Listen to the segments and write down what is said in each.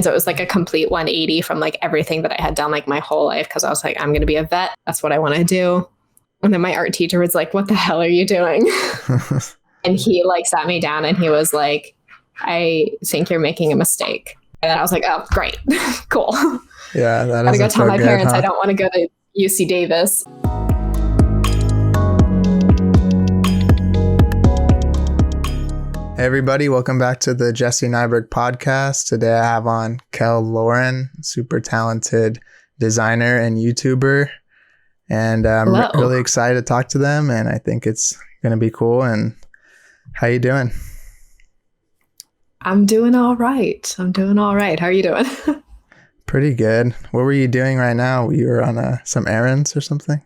So it was like a complete 180 from like everything that I had done like my whole life. Cause I was like, I'm going to be a vet. That's what I want to do. And then my art teacher was like, what the hell are you doing? And he like sat me down and he was like, I think you're making a mistake. And then I was like, oh, great. Cool. Yeah. That I gotta go tell my parents huh? I don't want to go to UC Davis. Hey everybody, welcome back to the Jesse Nyberg podcast. Today I have on Kel Lauren, super talented designer and YouTuber. And I'm really excited to talk to them, and I think it's going to be cool. And how you doing? I'm doing all right. How are you doing? Pretty good. What were you doing right now? You were on some errands or something?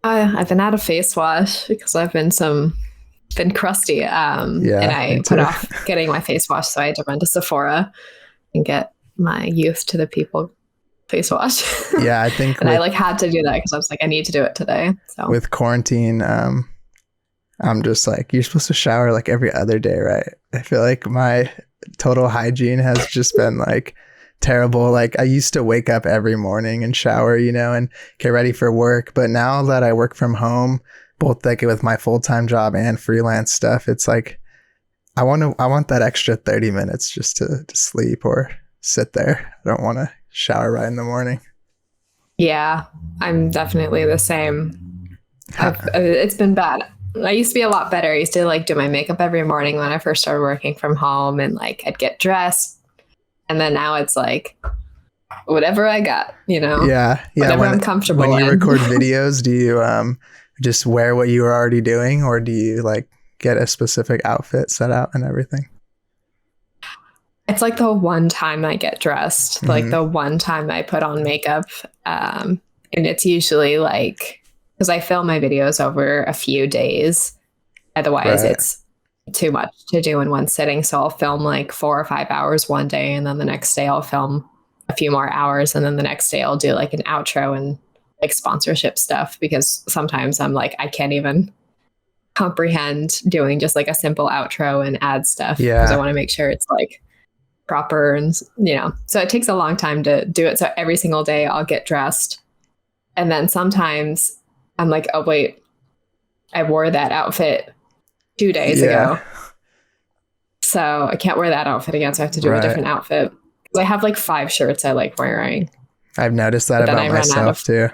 I've been out of face wash because I've been crusty. And I put off getting my face wash, so I had to run to Sephora and get my Youth to the People face wash. Yeah, I think and I had to do that because I was like, I need to do it today. So with quarantine, I'm just like, you're supposed to shower like every other day, right? I feel like my total hygiene has just been like terrible. Like I used to wake up every morning and shower, and get ready for work. But now that I work from home, both like with my full-time job and freelance stuff, it's like I want that extra 30 minutes just to sleep or sit there. I don't want to shower right in the morning. Yeah, I'm definitely the same. It's been bad. I used to be a lot better. I used to do my makeup every morning when I first started working from home, and I'd get dressed. And then now it's like whatever I got, Yeah. Whatever I'm comfortable when you in. record videos, do you just wear what you were already doing, or do you get a specific outfit set out and everything? It's like the one time I get dressed, the one time I put on makeup. And it's usually because I film my videos over a few days. Otherwise, It's too much to do in one sitting. So I'll film 4 or 5 hours one day, and then the next day I'll film a few more hours, and then the next day I'll do an outro and sponsorship stuff, because sometimes I'm I can't even comprehend doing just a simple outro and ad stuff. Yeah. Because I want to make sure it's proper, and so it takes a long time to do it. So every single day I'll get dressed, and then sometimes I'm like, oh wait, I wore that outfit 2 days ago, so I can't wear that outfit again, so I have to do a different outfit. I have 5 shirts I like wearing. I've noticed that about myself too.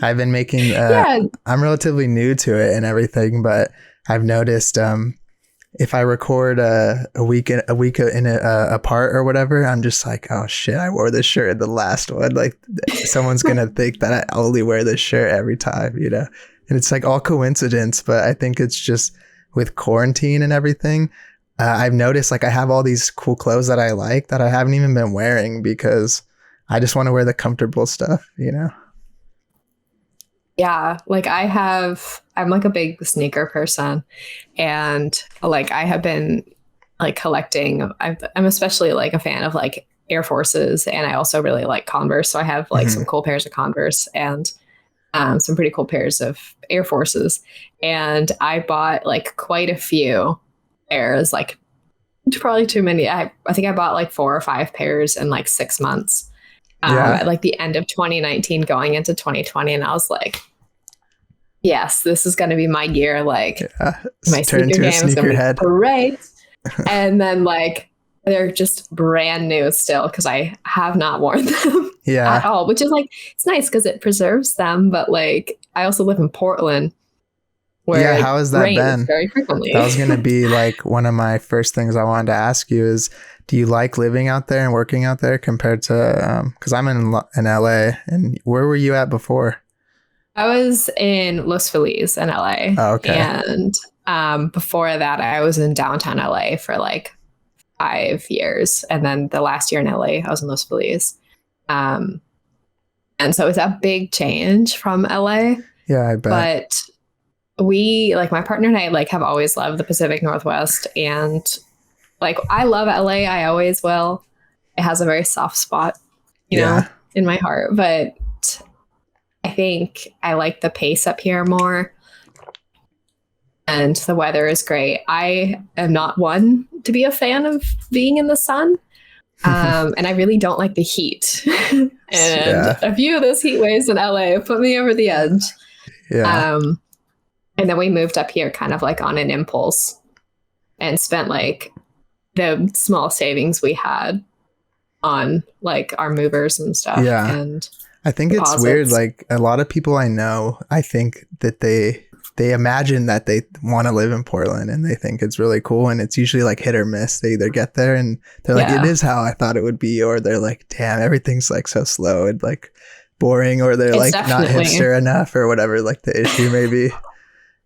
I've been making I'm relatively new to it and everything, but I've noticed if I record a week apart or whatever, I'm just like, oh shit, I wore this shirt the last one. Someone's gonna think that I only wear this shirt every time, and it's all coincidence. But I think it's just with quarantine and everything. I've noticed I have all these cool clothes that I like that I haven't even been wearing because I just want to wear the comfortable stuff, Yeah, I'm a big sneaker person, and I have been collecting. I'm especially a fan of Air Forces, and I also really like Converse. So I have some cool pairs of Converse and some pretty cool pairs of Air Forces, and I bought quite a few pairs, probably too many. I think I bought 4 or 5 pairs in 6 months. At the end of 2019 going into 2020, and I was like, yes, this is going to be my year. My sneaker game is going to be great. And then they're just brand new still, because I have not worn them at all, which is it's nice because it preserves them. But I also live in Portland, where how has that been? Very frequently. That was going to be one of my first things I wanted to ask you is, do you like living out there and working out there compared to, because I'm in LA, and where were you at before? I was in Los Feliz in LA. Oh, okay. And before that, I was in downtown LA for 5 years. And then the last year in LA, I was in Los Feliz. And so it's a big change from LA. Yeah, I bet. But we, my partner and I, have always loved the Pacific Northwest. And I love LA. I always will. It has a very soft spot, in my heart. But I think I like the pace up here more. And the weather is great. I am not one to be a fan of being in the sun. And I really don't like the heat. And a few of those heat waves in LA put me over the edge. Yeah. And then we moved up here kind of like on an impulse and spent like the small savings we had on like our movers and stuff. Yeah. And I think deposits. It's weird. Like a lot of people I know, I think that they imagine that they want to live in Portland and they think it's really cool. And it's usually like hit or miss. They either get there and they're like, it is how I thought it would be. Or they're like, damn, everything's like so slow and like boring. Or they're like not hipster enough or whatever, like the issue may be.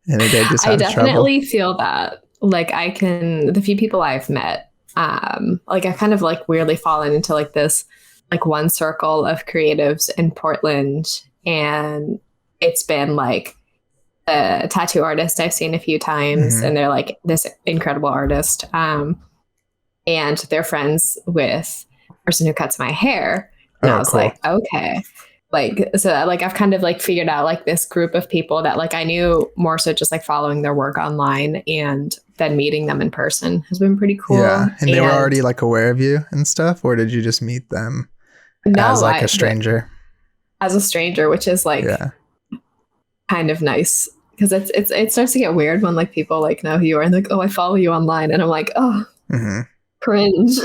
And they just have I definitely feel that. Like the few people I've met, like I kind of like weirdly fallen into like this, like one circle of creatives in Portland. And it's been like a tattoo artist I've seen a few times, and they're like this incredible artist. And they're friends with the person who cuts my hair. And I was cool. Like, okay. Like, so like I've kind of like figured out like this group of people that like I knew more so just like following their work online, and then meeting them in person has been pretty cool. Yeah. And they were already like aware of you and stuff, or did you just meet them as like a stranger? As a stranger, which is like kind of nice, because it starts to get weird when like people like know who you are and like, oh, I follow you online, and I'm like, oh, cringe.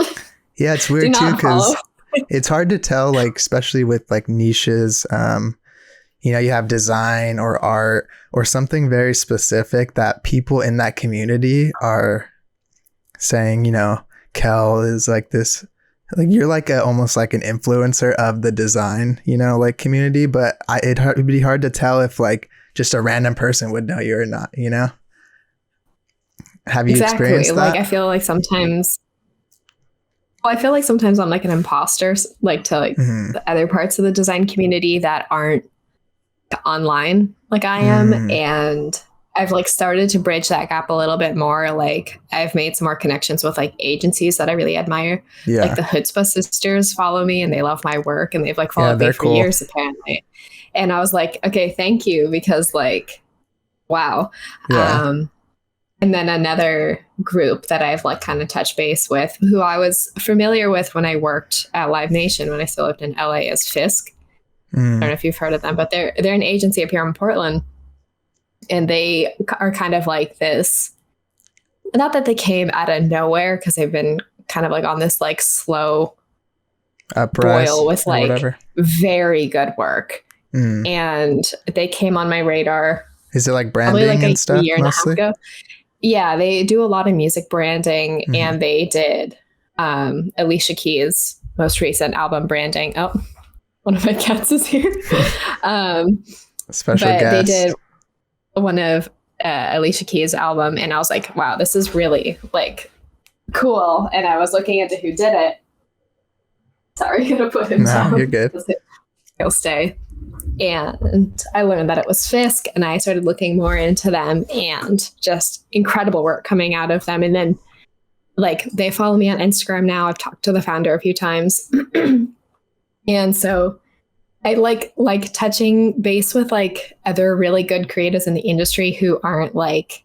Yeah, it's weird too, because it's hard to tell, like, especially with like niches, you know, you have design or art or something very specific that people in that community are saying, you know, Kel is like this, like you're like almost like an influencer of the design, you know, like community. But it'd be hard to tell if like just a random person would know you or not, you know? Have you experienced that? Like I feel like sometimes I'm like an imposter, like to like the other parts of the design community that aren't online like I am. And I've like started to bridge that gap a little bit more. Like I've made some more connections with like agencies that I really admire. Yeah. Like the Chutzpah sisters follow me and they love my work, and they've like followed me for years apparently. And I was like, okay, thank you, because like, wow. Yeah. And then another group that I've like kind of touched base with, who I was familiar with when I worked at Live Nation when I still lived in LA, is Fisk. I don't know if you've heard of them, but they're an agency up here in Portland, and they are kind of like this. Not that they came out of nowhere, because they've been kind of like on this like slow boil with like very good work, and they came on my radar. Is it like branding like and stuff? A year mostly? And a half ago. Yeah, they do a lot of music branding, and they did Alicia Keys' most recent album branding. Oh, one of my cats is here. Special but guest. They did one of Alicia Keys' album, and I was like, wow, this is really like cool. And I was looking into who did it. Sorry, I'm gonna put him down. You're good. He'll stay. And I learned that it was Fisk, and I started looking more into them, and just incredible work coming out of them. And then like they follow me on Instagram now. I've talked to the founder a few times. And so I like touching base with like other really good creatives in the industry who aren't like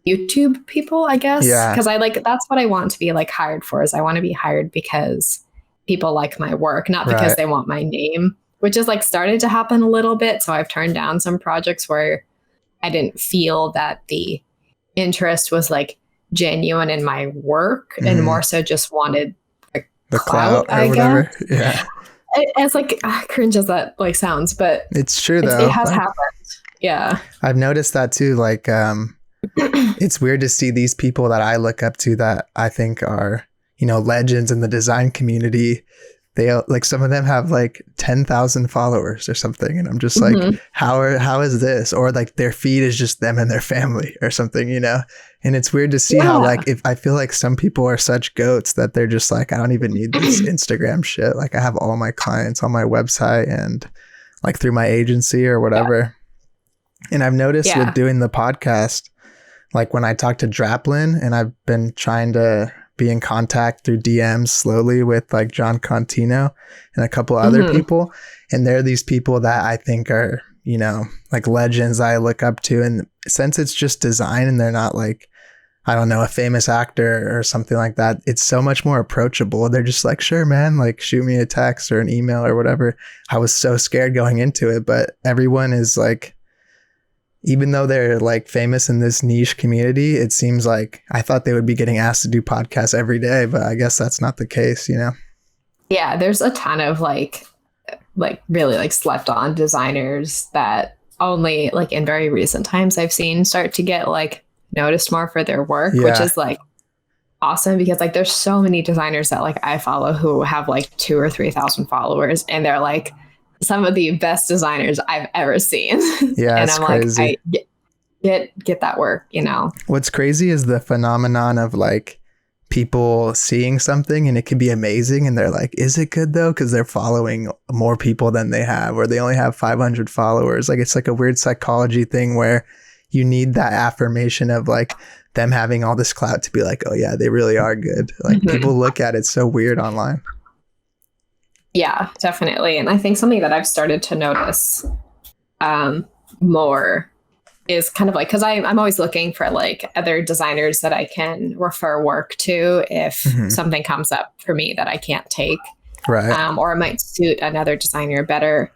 YouTube people, I guess. Yeah. Because I like, that's what I want to be like hired for, is I want to be hired because people like my work, not because they want my name, which has like started to happen a little bit. So I've turned down some projects where I didn't feel that the interest was like genuine in my work, and more so just wanted the clout, I guess. Yeah. It's like cringe as that like sounds, but it's true though. It has happened. Yeah. I've noticed that too. Like, it's weird to see these people that I look up to that I think are, you know, legends in the design community. They like, some of them have like 10,000 followers or something. And I'm just like, how is this? Or like their feed is just them and their family or something, you know? And it's weird to see how like, if I feel like some people are such goats that they're just like, I don't even need this Instagram shit. Like I have all my clients on my website and like through my agency or whatever. And I've noticed with doing the podcast, like when I talk to Draplin, and I've been trying to be in contact through DMs slowly with like John Contino and a couple other people. And they're these people that I think are, you know, like legends I look up to. And since it's just design and they're not like, I don't know, a famous actor or something like that, it's so much more approachable. They're just like, sure, man, like shoot me a text or an email or whatever. I was so scared going into it, but everyone is like, even though they're like famous in this niche community, it seems like I thought they would be getting asked to do podcasts every day, but I guess that's not the case, you know? Yeah, there's a ton of like really like slept on designers that only like in very recent times I've seen start to get like noticed more for their work, which is like awesome, because like there's so many designers that like I follow who have like 2,000 or 3,000 followers, and they're like some of the best designers I've ever seen. Yeah, and it's I'm crazy. Like, get that work, you know. What's crazy is the phenomenon of like people seeing something and it can be amazing, and they're like, is it good though? Because they're following more people than they have, or they only have 500 followers. Like it's like a weird psychology thing where you need that affirmation of like them having all this clout to be like, oh yeah, they really are good. Like people look at it so weird online. Yeah, definitely. And I think something that I've started to notice more is kind of like, because I'm always looking for like other designers that I can refer work to if something comes up for me that I can't take. Right. Or it might suit another designer better.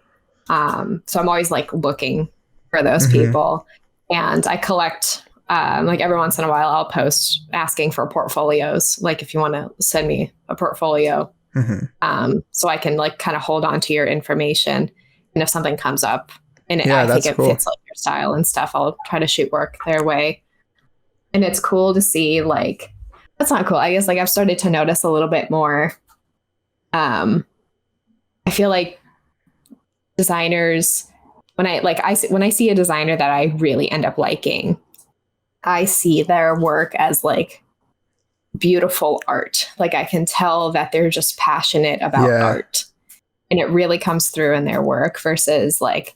So I'm always like looking for those people. And I collect, like every once in a while, I'll post asking for portfolios. Like if you want to send me a portfolio, so I can like kind of hold on to your information. And if something comes up and I think it fits like your style and stuff, I'll try to shoot work their way. And it's cool to see like, that's not cool. I guess like I've started to notice a little bit more. I feel like designers, when I see a designer that I really end up liking, I see their work as like beautiful art. Like I can tell that they're just passionate about art, and it really comes through in their work, versus like,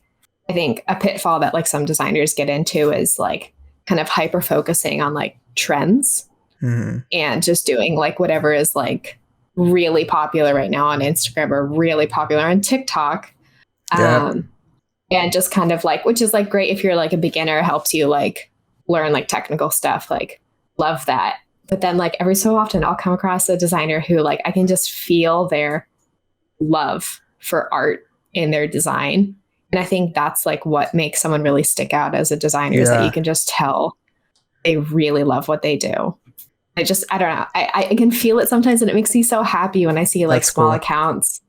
I think a pitfall that like some designers get into is like kind of hyper focusing on like trends and just doing like whatever is like really popular right now on Instagram or really popular on TikTok. And just kind of like, which is like great if you're like a beginner, helps you like learn like technical stuff, like love that. But then like every so often I'll come across a designer who like I can just feel their love for art in their design. And I think that's like what makes someone really stick out as a designer is that you can just tell they really love what they do. I don't know. I can feel it sometimes, and it makes me so happy when I see like small accounts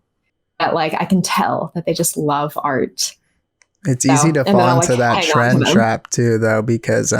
that like I can tell that they just love art. It's easy to fall into that trend trap too, though, because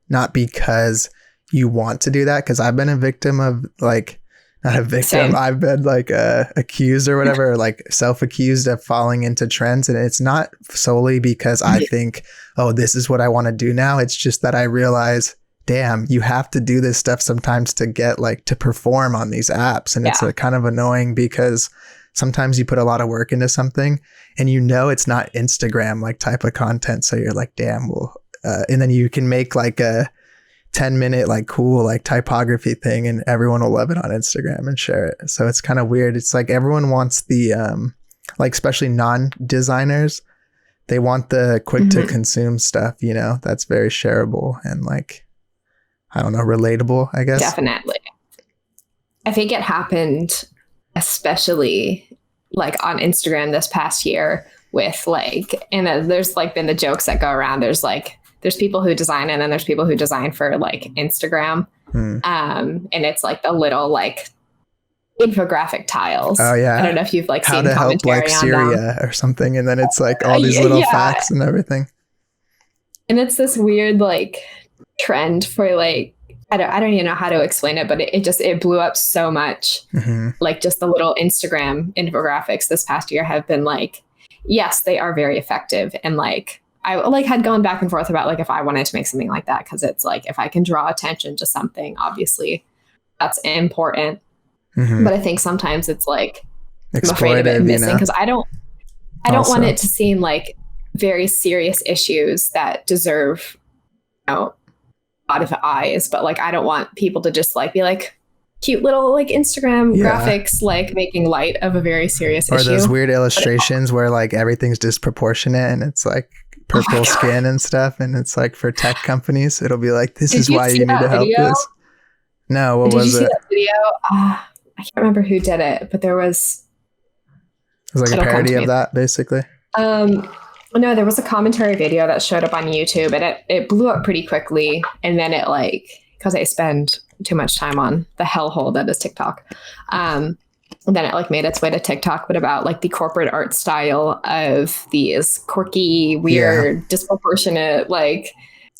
not because you want to do that, because I've been a victim of like, not a victim, Same. I've been like accused or whatever, or like self-accused of falling into trends. And it's not solely because I think, oh, this is what I want to do now. It's just that I realize, damn, you have to do this stuff sometimes to get like to perform on these apps. And it's kind of annoying because sometimes you put a lot of work into something and you know it's not Instagram like type of content. So you're like, damn, well, and then you can make like a 10-minute like cool like typography thing and everyone will love it on Instagram and share it. So it's kind of weird. It's like everyone wants the like especially non-designers, they want the quick to consume stuff, you know, that's very shareable and like, I don't know, relatable, I guess. Definitely. I think it happened especially like on Instagram this past year with like, and there's like been the jokes that go around. There's people who design and then there's people who design for like Instagram. And it's like the little like infographic tiles. Oh yeah. I don't know if you've like how seen to help commentary like on Syria them. or something. And then it's like all these little facts and everything. And it's this weird like trend for like, I don't even know how to explain it, but it blew up so much. Like just the little Instagram infographics this past year have been like, yes, they are very effective. And like, I like had gone back and forth about like if I wanted to make something like that, because it's like if I can draw attention to something, obviously that's important. But I think sometimes it's like I'm afraid of it missing because I don't want it to seem like very serious issues that deserve, you know, a lot of eyes. But like I don't want people to just like be like cute little like Instagram graphics like making light of a very serious issue. Or those weird illustrations where like everything's disproportionate and it's like purple skin and stuff, and it's like for tech companies it'll be like, this is why you need to help this. No, what was it? Did you see that video? I can't remember who did it, but there was... It was like a parody of that, basically. No, there was a commentary video that showed up on YouTube, and it blew up pretty quickly. And then it because I spend too much time on the hellhole that is TikTok. And then it made its way to TikTok, but about the corporate art style of these quirky, weird, disproportionate,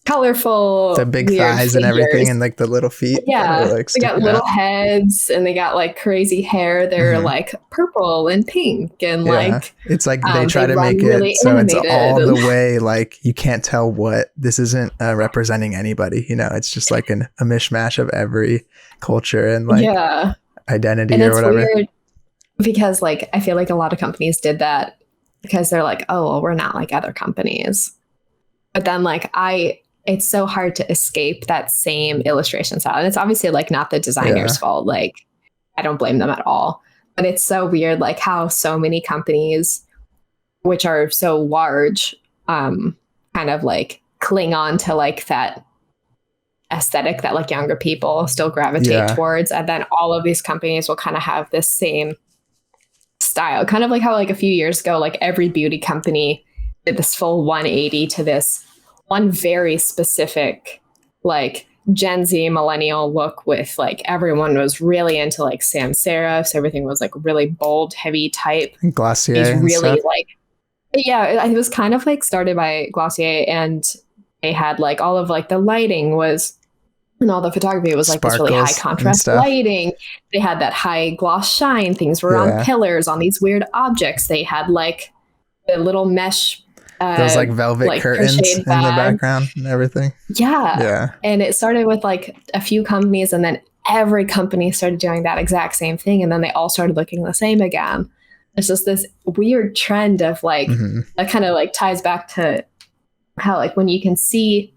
colorful, the big thighs and everything, and the little feet. Yeah, they got little heads, and they got crazy hair. They're purple and pink, and it's they try to make it so it's all the way you can't tell what this isn't representing anybody. It's just a mishmash of every culture and identity and or whatever. Weird because I feel a lot of companies did that because they're oh, well, we're not like other companies, but then it's so hard to escape that same illustration style. And it's obviously not the designer's fault. I don't blame them at all. But it's so weird, how so many companies, which are so large, kind of cling on to that aesthetic that younger people still gravitate towards. And then all of these companies will kind of have this same style. Kind of how a few years ago, every beauty company did this full 180 to this one very specific Gen Z millennial look with everyone was really into sans serifs. Everything was really bold, heavy type. Glossier. These really it was kind of started by Glossier, and they had all of the lighting was, and all the photography was this really high contrast lighting. They had that high gloss shine. Things were on pillars, on these weird objects. They had the little mesh. Those velvet curtains in the background and everything. Yeah. And it started with a few companies, and then every company started doing that exact same thing. And then they all started looking the same again. It's just this weird trend of that kind of ties back to how when you can see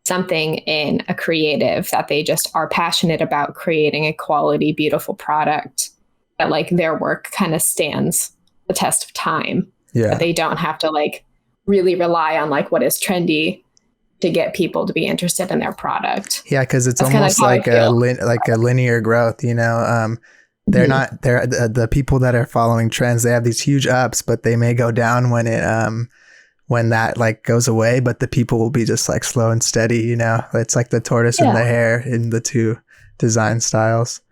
something in a creative that they just are passionate about creating a quality, beautiful product, that their work kind of stands the test of time. Yeah. That they don't have to really rely on what is trendy to get people to be interested in their product. Yeah, because it's almost like a linear growth. They're not the people that are following trends. They have these huge ups, but they may go down when that goes away. But the people will be just slow and steady. It's the tortoise and the hare in the two design styles.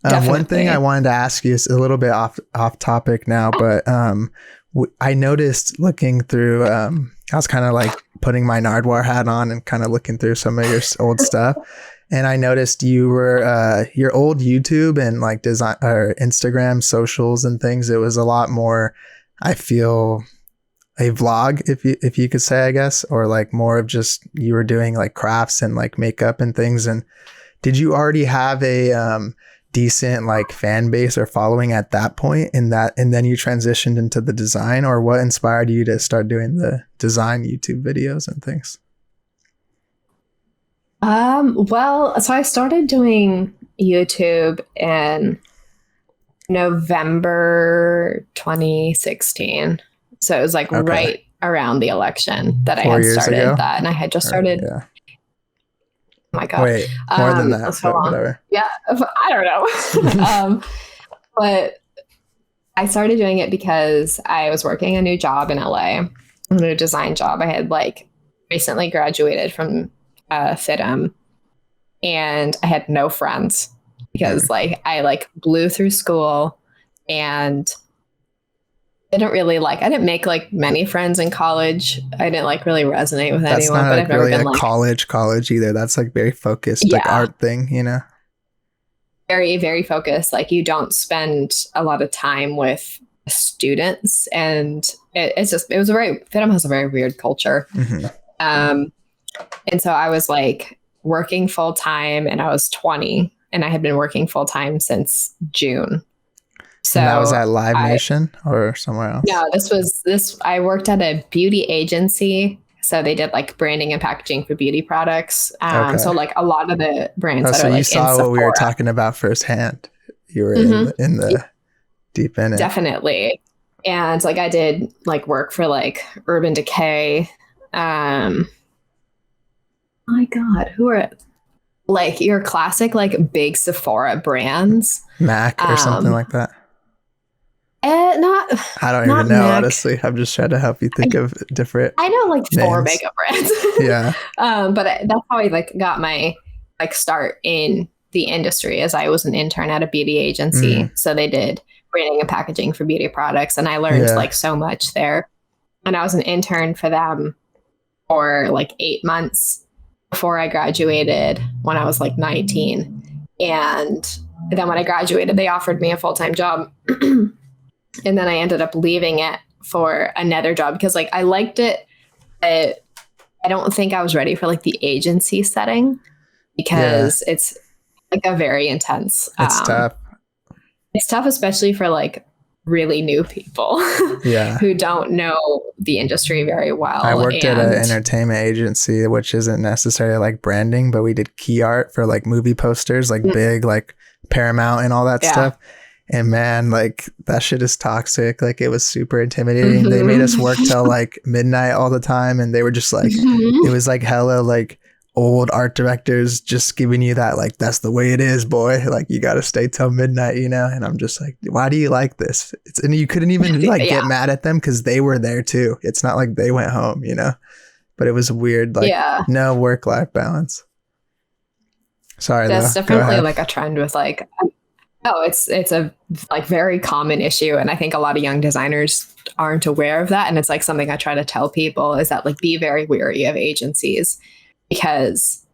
One thing I wanted to ask you is a little bit off topic now, but I noticed looking through, I was kind of putting my Nardwuar hat on and kind of looking through some of your old stuff. And I noticed you were, your old YouTube and design or Instagram socials and things. It was a lot more, I feel, a vlog, if you could say, I guess, or more of just you were doing crafts and makeup and things. And did you already have a decent fan base or following at that point and then you transitioned into the design, or what inspired you to start doing the design YouTube videos and things? Well, so I started doing YouTube in November 2016. So it was right around the election that I had started that, and I had just started. Oh my God. Wait, more than that. So whatever. Yeah, I don't know. But I started doing it because I was working a new job in LA, a new design job. I had recently graduated from FITM, and I had no friends because I blew through school, and I didn't make many friends in college. I didn't really resonate with anyone. But I've never been college either. That's very focused, art thing, Very, very focused. You don't spend a lot of time with students, and FITM has a very weird culture. Mm-hmm. And so I was working full time, and I was 20, and I had been working full time since June. So and that was at Live Nation or somewhere else? No, I worked at a beauty agency. So they did branding and packaging for beauty products. So a lot of the brands that so are you saw what we were talking about firsthand. You were in the deep in it. Definitely. And I did work for Urban Decay. My God, who are like your classic like big Sephora brands, MAC or something like that. Not. I don't even know, MAC. Honestly. I'm just trying to help you think of different. I know like names. 4 makeup brands. Yeah. But that's how I like got my like start in the industry, as I was an intern at a beauty agency. So they did branding and packaging for beauty products, and I learned like so much there. And I was an intern for them for like 8 months before I graduated when I was like 19. And then when I graduated, they offered me a full-time job. And then I ended up leaving it for another job because like I liked it, but I don't think I was ready for like the agency setting, because it's like a very intense. It's tough. It's tough, especially for like really new people who don't know the industry very well. I worked at an entertainment agency, which isn't necessarily like branding, but we did key art for like movie posters, like big, like Paramount and all that stuff. And man, like that shit is toxic. Like it was super intimidating. They made us work till like midnight all the time. And they were just like, it was like hella like old art directors just giving you that, like, that's the way it is, boy. Like you got to stay till midnight, you know? And I'm just like, why do you like this? And you couldn't even like get mad at them because they were there too. It's not like they went home, you know? But it was weird. Like no work-life balance. Sorry, that's definitely like a trend with like, it's a like very common issue. And I think a lot of young designers aren't aware of that. And it's like something I try to tell people is that like, be very wary of agencies because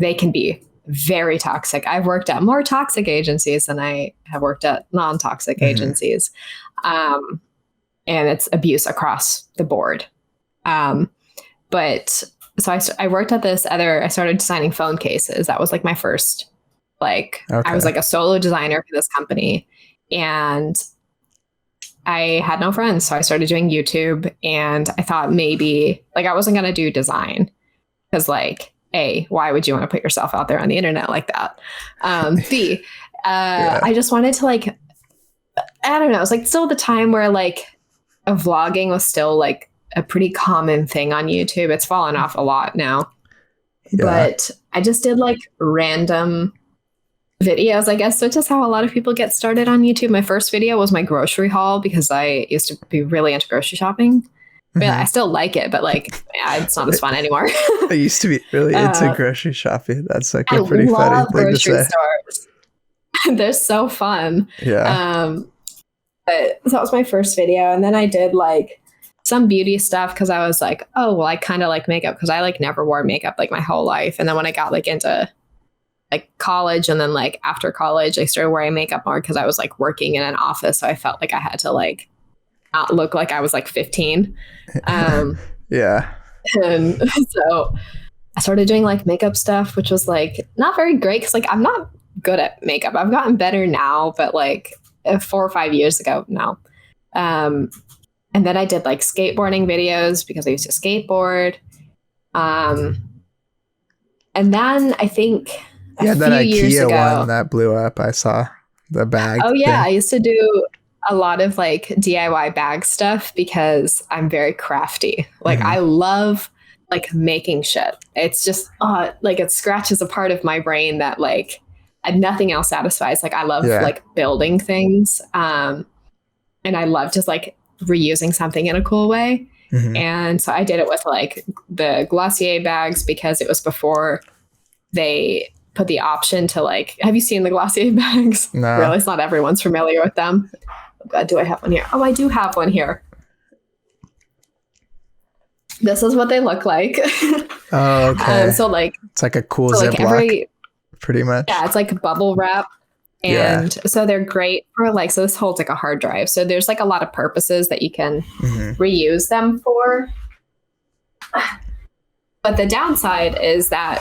they can be very toxic. I've worked at more toxic agencies than I have worked at non-toxic agencies. And it's abuse across the board. But so I worked at I started designing phone cases. That was like my first, I was like a solo designer for this company, and I had no friends. So I started doing YouTube, and I thought maybe like I wasn't going to do design because like, A, why would you want to put yourself out there on the internet like that? B, I just wanted to like, I don't know. It was like still the time where like vlogging was still like a pretty common thing on YouTube. It's fallen off a lot now, but I just did like random videos, I guess, which is how a lot of people get started on YouTube. My first video was my grocery haul because I used to be really into grocery shopping. But I still like it, but like it's not as fun anymore. I used to be really into grocery shopping. That's like a pretty funny thing to say. Stores. They're so fun. Yeah. But so that was my first video, and then I did like some beauty stuff because I was like, oh well, I kind of like makeup because I like never wore makeup like my whole life. And then when I got like into like college, and then like after college, I started wearing makeup more because I was like working in an office, so I felt like I had to like not look like I was like 15. Yeah. And so I started doing like makeup stuff, which was like not very great because like I'm not good at makeup. I've gotten better now, but like 4 or 5 years ago now. And then I did like skateboarding videos because I used to skateboard. And then I think that IKEA one that blew up. I saw the bag. Oh yeah, I used to do a lot of like DIY bag stuff because I'm very crafty. Like I love like making shit. It's just like it scratches a part of my brain that like nothing else satisfies. Like I love like building things. And I love just like reusing something in a cool way. And so I did it with like the Glossier bags because it was before they put the option to like, have you seen the Glossier bags? No. Really? It's not everyone's familiar with them. Oh God, do I have one here? Oh, I do have one here. This is what they look like. Oh, okay. So like, it's like a cool Ziploc, pretty much. Yeah, it's like bubble wrap. And so they're great for like, so this holds like a hard drive. So there's like a lot of purposes that you can reuse them for. But the downside is that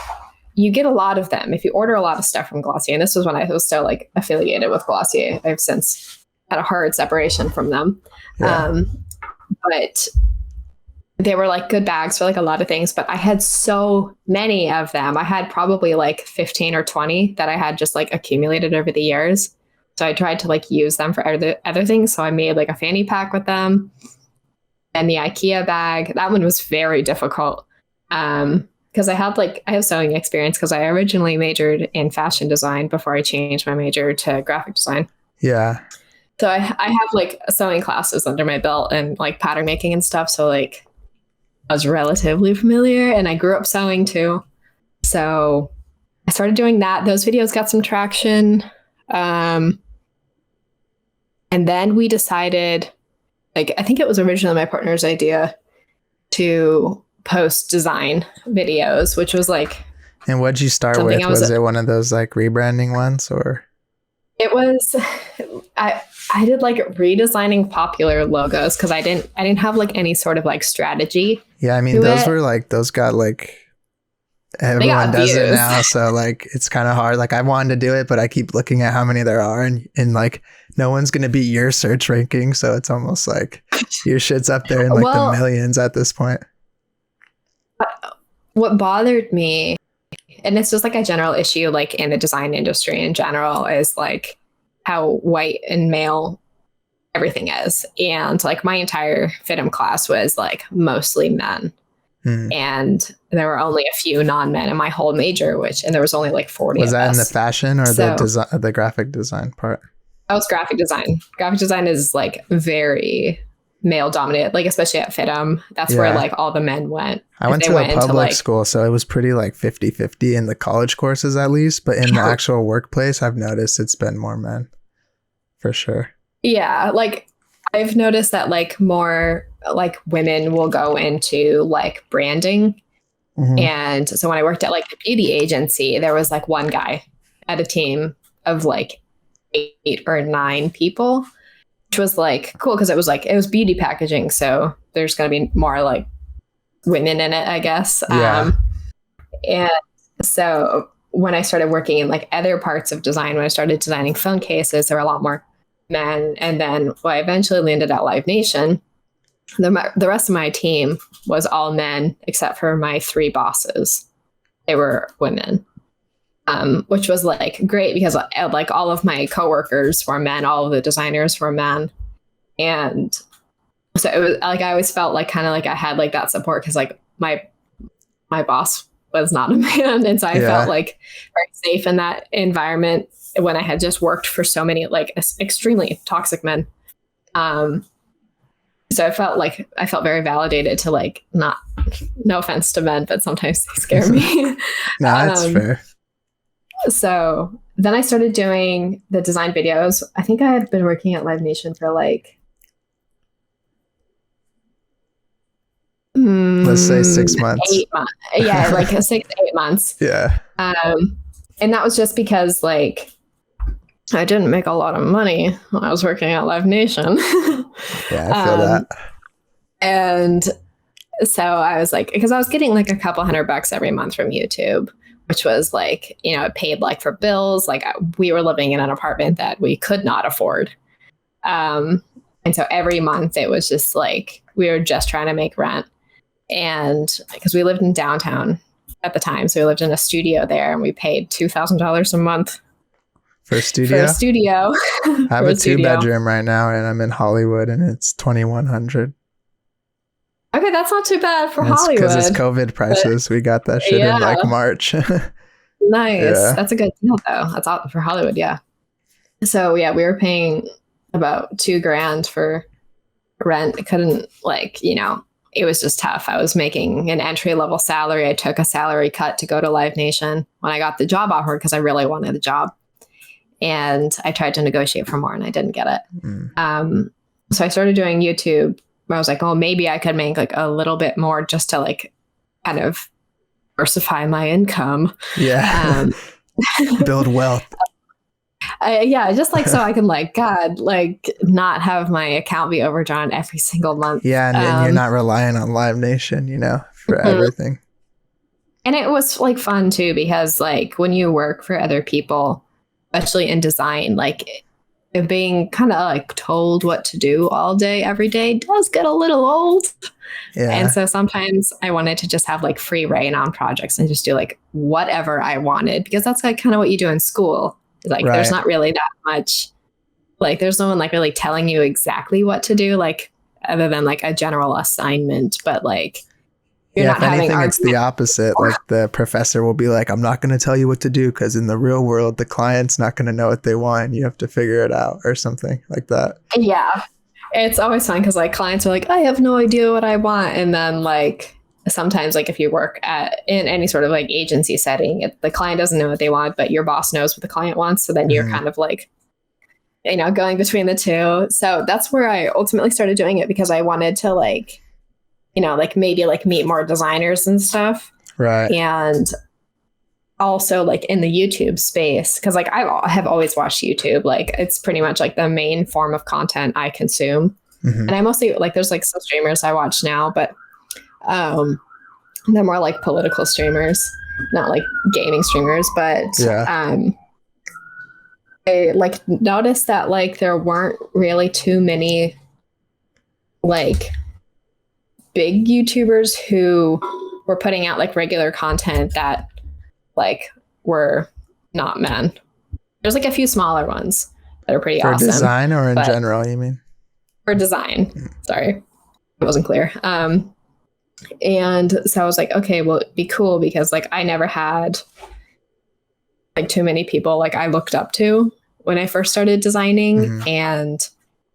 you get a lot of them if you order a lot of stuff from Glossier. And this was when I was still like affiliated with Glossier. I've since had a hard separation from them. But they were like good bags for like a lot of things, but I had so many of them. I had probably like 15 or 20 that I had just like accumulated over the years. So I tried to like use them for other things. So I made like a fanny pack with them and the IKEA bag. That one was very difficult. Because because I have sewing experience because I originally majored in fashion design before I changed my major to graphic design. Yeah. So I have like sewing classes under my belt and like pattern making and stuff. So like I was relatively familiar, and I grew up sewing too. So I started doing that. Those videos got some traction. And then we decided, like, I think it was originally my partner's idea to post design videos, which was like. And what'd you start with? Was it one of those like rebranding ones, or? It was, I did like redesigning popular logos because I didn't have like any sort of like strategy. Yeah, I mean those got like, everyone does it now, so like it's kind of hard. Like I wanted to do it, but I keep looking at how many there are, and like no one's gonna beat your search ranking, so it's almost like your shit's up there in like the millions at this point. What bothered me, and it's just like a general issue like in the design industry in general, is like how white and male everything is. And like my entire FITM class was like mostly men. And there were only a few non-men in my whole major, and there was only like 40 Was of that us. in the fashion or the graphic design part? That was graphic design. Graphic design is like very male dominated, like especially at FITM. That's where like all the men went. I went to a public school, so it was pretty like 50-50 in the college courses at least. But in the actual workplace, I've noticed it's been more men for sure. Yeah, like I've noticed that like more like women will go into like branding. And so when I worked at like the beauty agency, there was like one guy at a team of like 8 or 9 people, which was like cool because it was beauty packaging. So there's going to be more like women in it, I guess. Yeah. And so when I started working in like other parts of design, when I started designing phone cases, there were a lot more men. And then I eventually landed at Live Nation. The rest of my team was all men except for my 3 bosses. They were women, which was like great because like all of my coworkers were men, all of the designers were men. And so it was like I always felt like kind of like I had like that support because like my boss was not a man. And so I felt like very safe in that environment when I had just worked for so many like extremely toxic men. So I felt very validated to like no offense to men, but sometimes they scare me. No, that's fair. So then I started doing the design videos. I think I had been working at Live Nation for like, let's say 6 months. 8 months. Yeah, like 6 to 8 months. Yeah. And that was just because like I didn't make a lot of money when I was working at Live Nation. Yeah, I feel that. And so I was like, because I was getting like a couple $100 every month from YouTube, which was like, you know, it paid like for bills. Like we were living in an apartment that we could not afford. And so every month it was just like, we were just trying to make rent. And because we lived in downtown at the time, so we lived in a studio there and we paid $2,000 a month. For a studio? I have a 2-bedroom right now and I'm in Hollywood and it's $2,100. Okay, that's not too bad for Hollywood. Because it's COVID prices. We got that shit in like March. Nice. Yeah. That's a good deal though. That's all for Hollywood, yeah. So yeah, we were paying about $2,000 for rent. I couldn't like, you know, it was just tough. I was making an entry-level salary. I took a salary cut to go to Live Nation when I got the job offer because I really wanted the job. And I tried to negotiate for more and I didn't get it. So I started doing YouTube where I was like, oh, maybe I could make like a little bit more just to like kind of diversify my income. Yeah. Build wealth. Yeah, just like so I can like, God, like not have my account be overdrawn every single month. Yeah, and you're not relying on Live Nation, you know, for everything. And it was like fun too, because like when you work for other people, especially in design, like being kind of like told what to do all day, every day does get a little old. Yeah. And so sometimes I wanted to just have like free reign on projects and just do like whatever I wanted, because that's like kind of what you do in school. Like there's not really that much, like there's no one like really telling you exactly what to do, like other than like a general assignment. But like you're if anything, it's the opposite. Like the professor will be like, I'm not going to tell you what to do because in the real world, the client's not going to know what they want. You have to figure it out or something like that. Yeah. It's always fun because like clients are like, I have no idea what I want. And then like sometimes like if you work in any sort of like agency setting, the client doesn't know what they want, but your boss knows what the client wants. So then you're kind of like, going between the two. So that's where I ultimately started doing it because I wanted to like, like maybe like meet more designers and stuff. Right. And also like in the YouTube space, because like I have always watched YouTube. Like it's pretty much like the main form of content I consume. And I mostly like there's like some streamers I watch now, but they're more like political streamers, not like gaming streamers. But I like noticed that like there weren't really too many like big YouTubers who were putting out like regular content that like were not men. There's like a few smaller ones that are pretty awesome. For design or in general, you mean? For design. Sorry. It wasn't clear. And so I was like, okay, well, it'd be cool because like I never had like too many people like I looked up to when I first started designing, and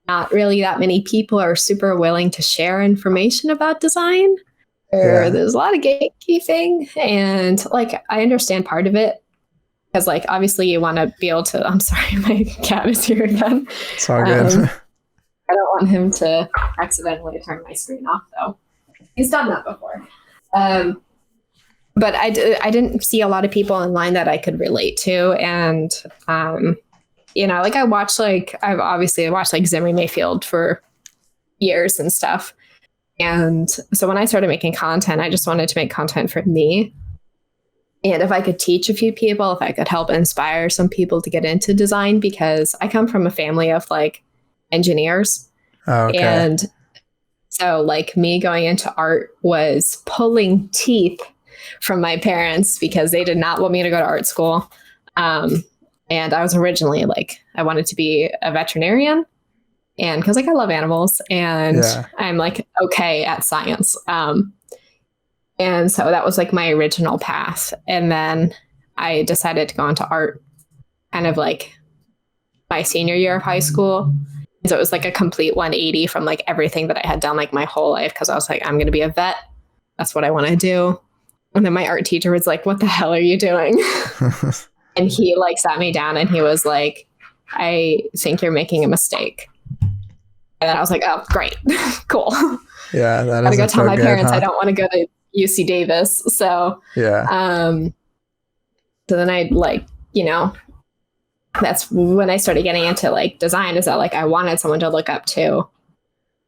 not really that many people are super willing to share information about design. There's a lot of gatekeeping, and like I understand part of it because like obviously you want to be able to. I'm sorry, my cat is here again. It's all good. I don't want him to accidentally turn my screen off though. He's done that before. But I didn't see a lot of people online that I could relate to, and like I've obviously watched like Zimri Mayfield for years and stuff. And so when I started making content, I just wanted to make content for me. And if I could teach a few people, if I could help inspire some people to get into design, because I come from a family of like engineers. Oh, okay. And so like me going into art was pulling teeth from my parents because they did not want me to go to art school. And I was originally like, I wanted to be a veterinarian. And because like I love animals and I'm like okay at science. And so that was like my original path. And then I decided to go into art kind of like my senior year of high school. So it was like a complete 180 from like everything that I had done like my whole life. Because I was like, I'm going to be a vet. That's what I want to do. And then my art teacher was like, what the hell are you doing? And he like sat me down and he was like, I think you're making a mistake. And then I was like, oh, great. Cool. Yeah. That I gotta go tell my parents huh? I don't want to go to UC Davis. So, so then I like, that's when I started getting into like design, is that like I wanted someone to look up to.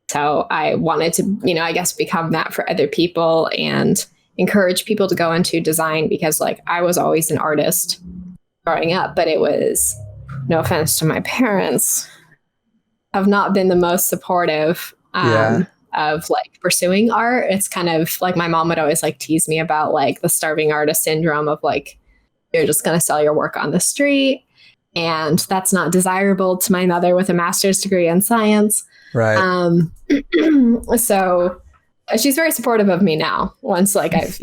So I wanted to, I guess become that for other people and encourage people to go into design, because like I was always an artist growing up, but it was, no offense to my parents, have not been the most supportive of like pursuing art. It's kind of like my mom would always like tease me about like the starving artist syndrome of like, you're just going to sell your work on the street. And that's not desirable to my mother with a master's degree in science. Right. So she's very supportive of me now. Once like I've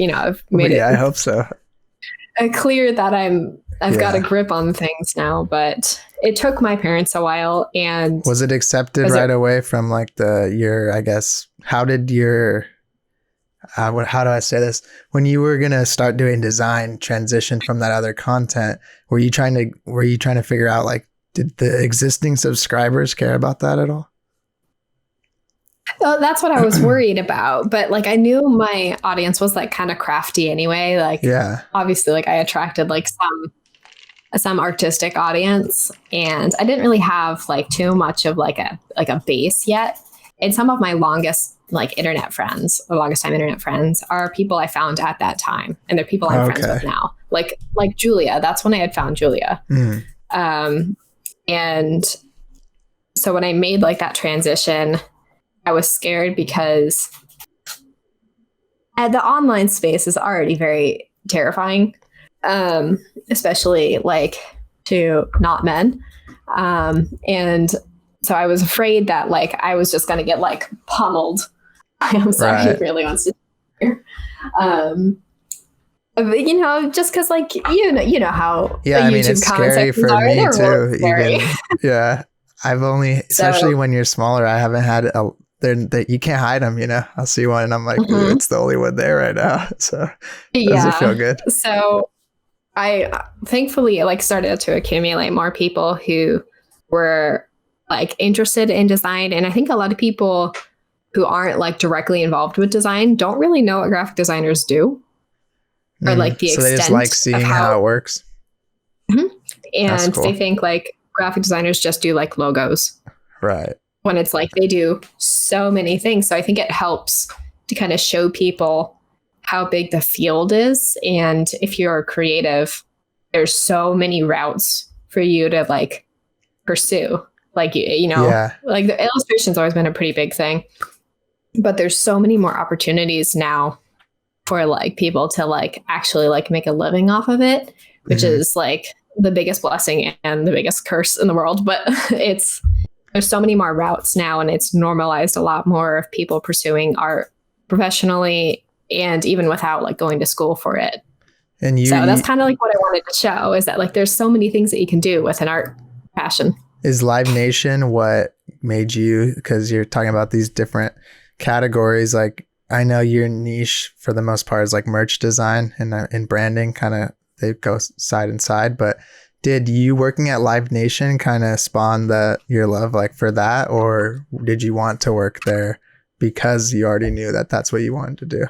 made it. I hope so. Clear that I've got a grip on things now, but it took my parents a while. And was it accepted right away from like I guess, how did your, how do I say this? When you were going to start doing design, transition from that other content, were you trying to figure out like, did the existing subscribers care about that at all? Well, that's what I was worried about. But like, I knew my audience was like kind of crafty anyway. Like, obviously like I attracted like some artistic audience, and I didn't really have like too much of like a base yet. And some of my longest like internet friends, or longest time internet friends, are people I found at that time, and they're people I'm friends with now. Like Julia, that's when I had found Julia. And so when I made like that transition, I was scared because the online space is already very terrifying, especially like to not men. And so I was afraid that like I was just going to get like pummeled. I'm sorry, he really wants to. Just because like you know how I mean it's scary for me too. Really even I've only, especially when you're smaller, I haven't had you can't hide them. I'll see one and I'm like, ooh, it's the only one there right now. So doesn't feel good. So I thankfully like started to accumulate more people who were like interested in design, and I think a lot of people who aren't like directly involved with design don't really know what graphic designers do. Or like the extent. So they just like seeing how it works. And cool. They think like graphic designers just do like logos. Right. When it's like they do so many things. So I think it helps to kind of show people how big the field is. And if you're creative, there's so many routes for you to like pursue. Like, like the illustration's always been a pretty big thing. But there's so many more opportunities now for like people to like actually like make a living off of it, which is like the biggest blessing and the biggest curse in the world. But there's so many more routes now, and it's normalized a lot more of people pursuing art professionally and even without like going to school for it. So that's kind of like what I wanted to show, is that like there's so many things that you can do with an art passion. Is Live Nation what made you, because you're talking about these different categories, like I know your niche for the most part is like merch design and branding, kind of they go side and side. But did you working at Live Nation kind of spawn your love like for that, or did you want to work there because you already knew that that's what you wanted to do?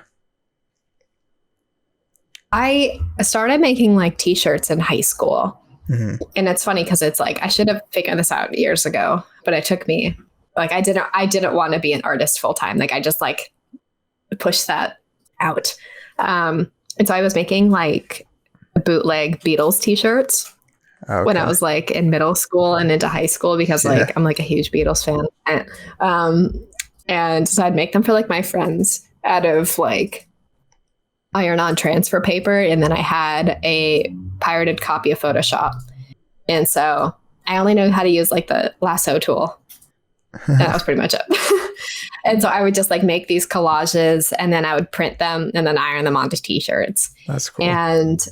I started making like t-shirts in high school, and it's funny because it's like I should have figured this out years ago, but it took me like I didn't want to be an artist full time. Like I just like push that out. And so I was making like bootleg Beatles t-shirts when I was like in middle school and into high school, because like I'm like a huge Beatles fan. And so I'd make them for like my friends out of like iron-on transfer paper, and then I had a pirated copy of Photoshop. And so I only know how to use like the lasso tool. And that was pretty much it. And so I would just like make these collages, and then I would print them and then iron them onto t-shirts. That's cool. And so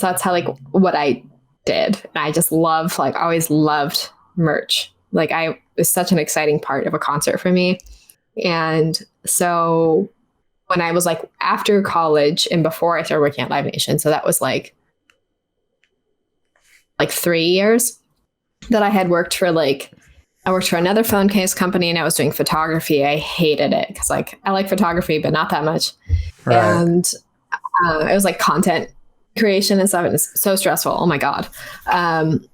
that's how like what I did. And I just always loved merch. Like it was such an exciting part of a concert for me. And so when I was like after college and before I started working at Live Nation, so that was like 3 years that I had worked for I worked for another phone case company, and I was doing photography. I hated it because like I like photography, but not that much. Right. And it was like content creation and stuff, and it's so stressful. Oh my God. And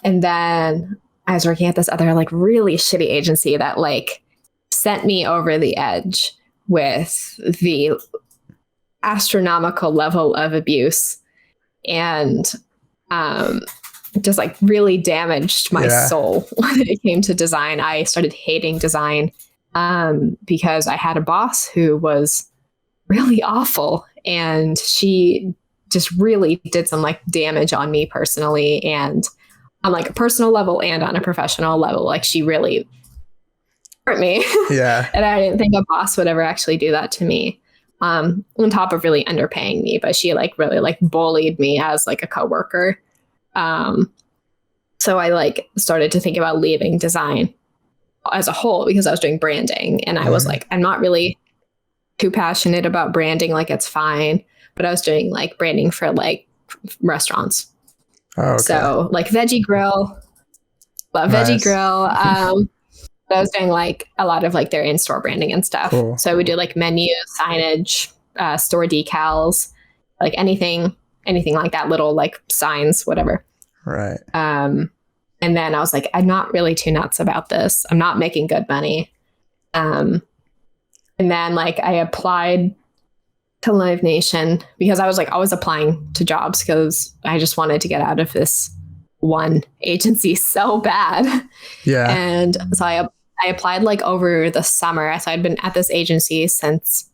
then I was working at this other like really shitty agency that like sent me over the edge with the astronomical level of abuse, and just like really damaged my soul when it came to design. I started hating design because I had a boss who was really awful, and she just really did some like damage on me personally, and on like a personal level and on a professional level. Like she really hurt me. Yeah. And I didn't think a boss would ever actually do that to me. On top of really underpaying me, but she like really like bullied me as like a coworker. So I like started to think about leaving design as a whole because I was doing branding, and I was like, I'm not really too passionate about branding. Like it's fine, but I was doing like branding for like restaurants. Oh, okay. So like Veggie Grill, love Veggie Grill. But I was doing like a lot of like their in-store branding and stuff. Cool. So we do like menu, signage, store decals, like anything like that, little like signs, whatever. Right. And then I was like, I'm not really too nuts about this. I'm not making good money. And then like I applied to Live Nation because I was like always applying to jobs because I just wanted to get out of this one agency so bad. Yeah. And so I applied like over the summer. So I'd been at this agency since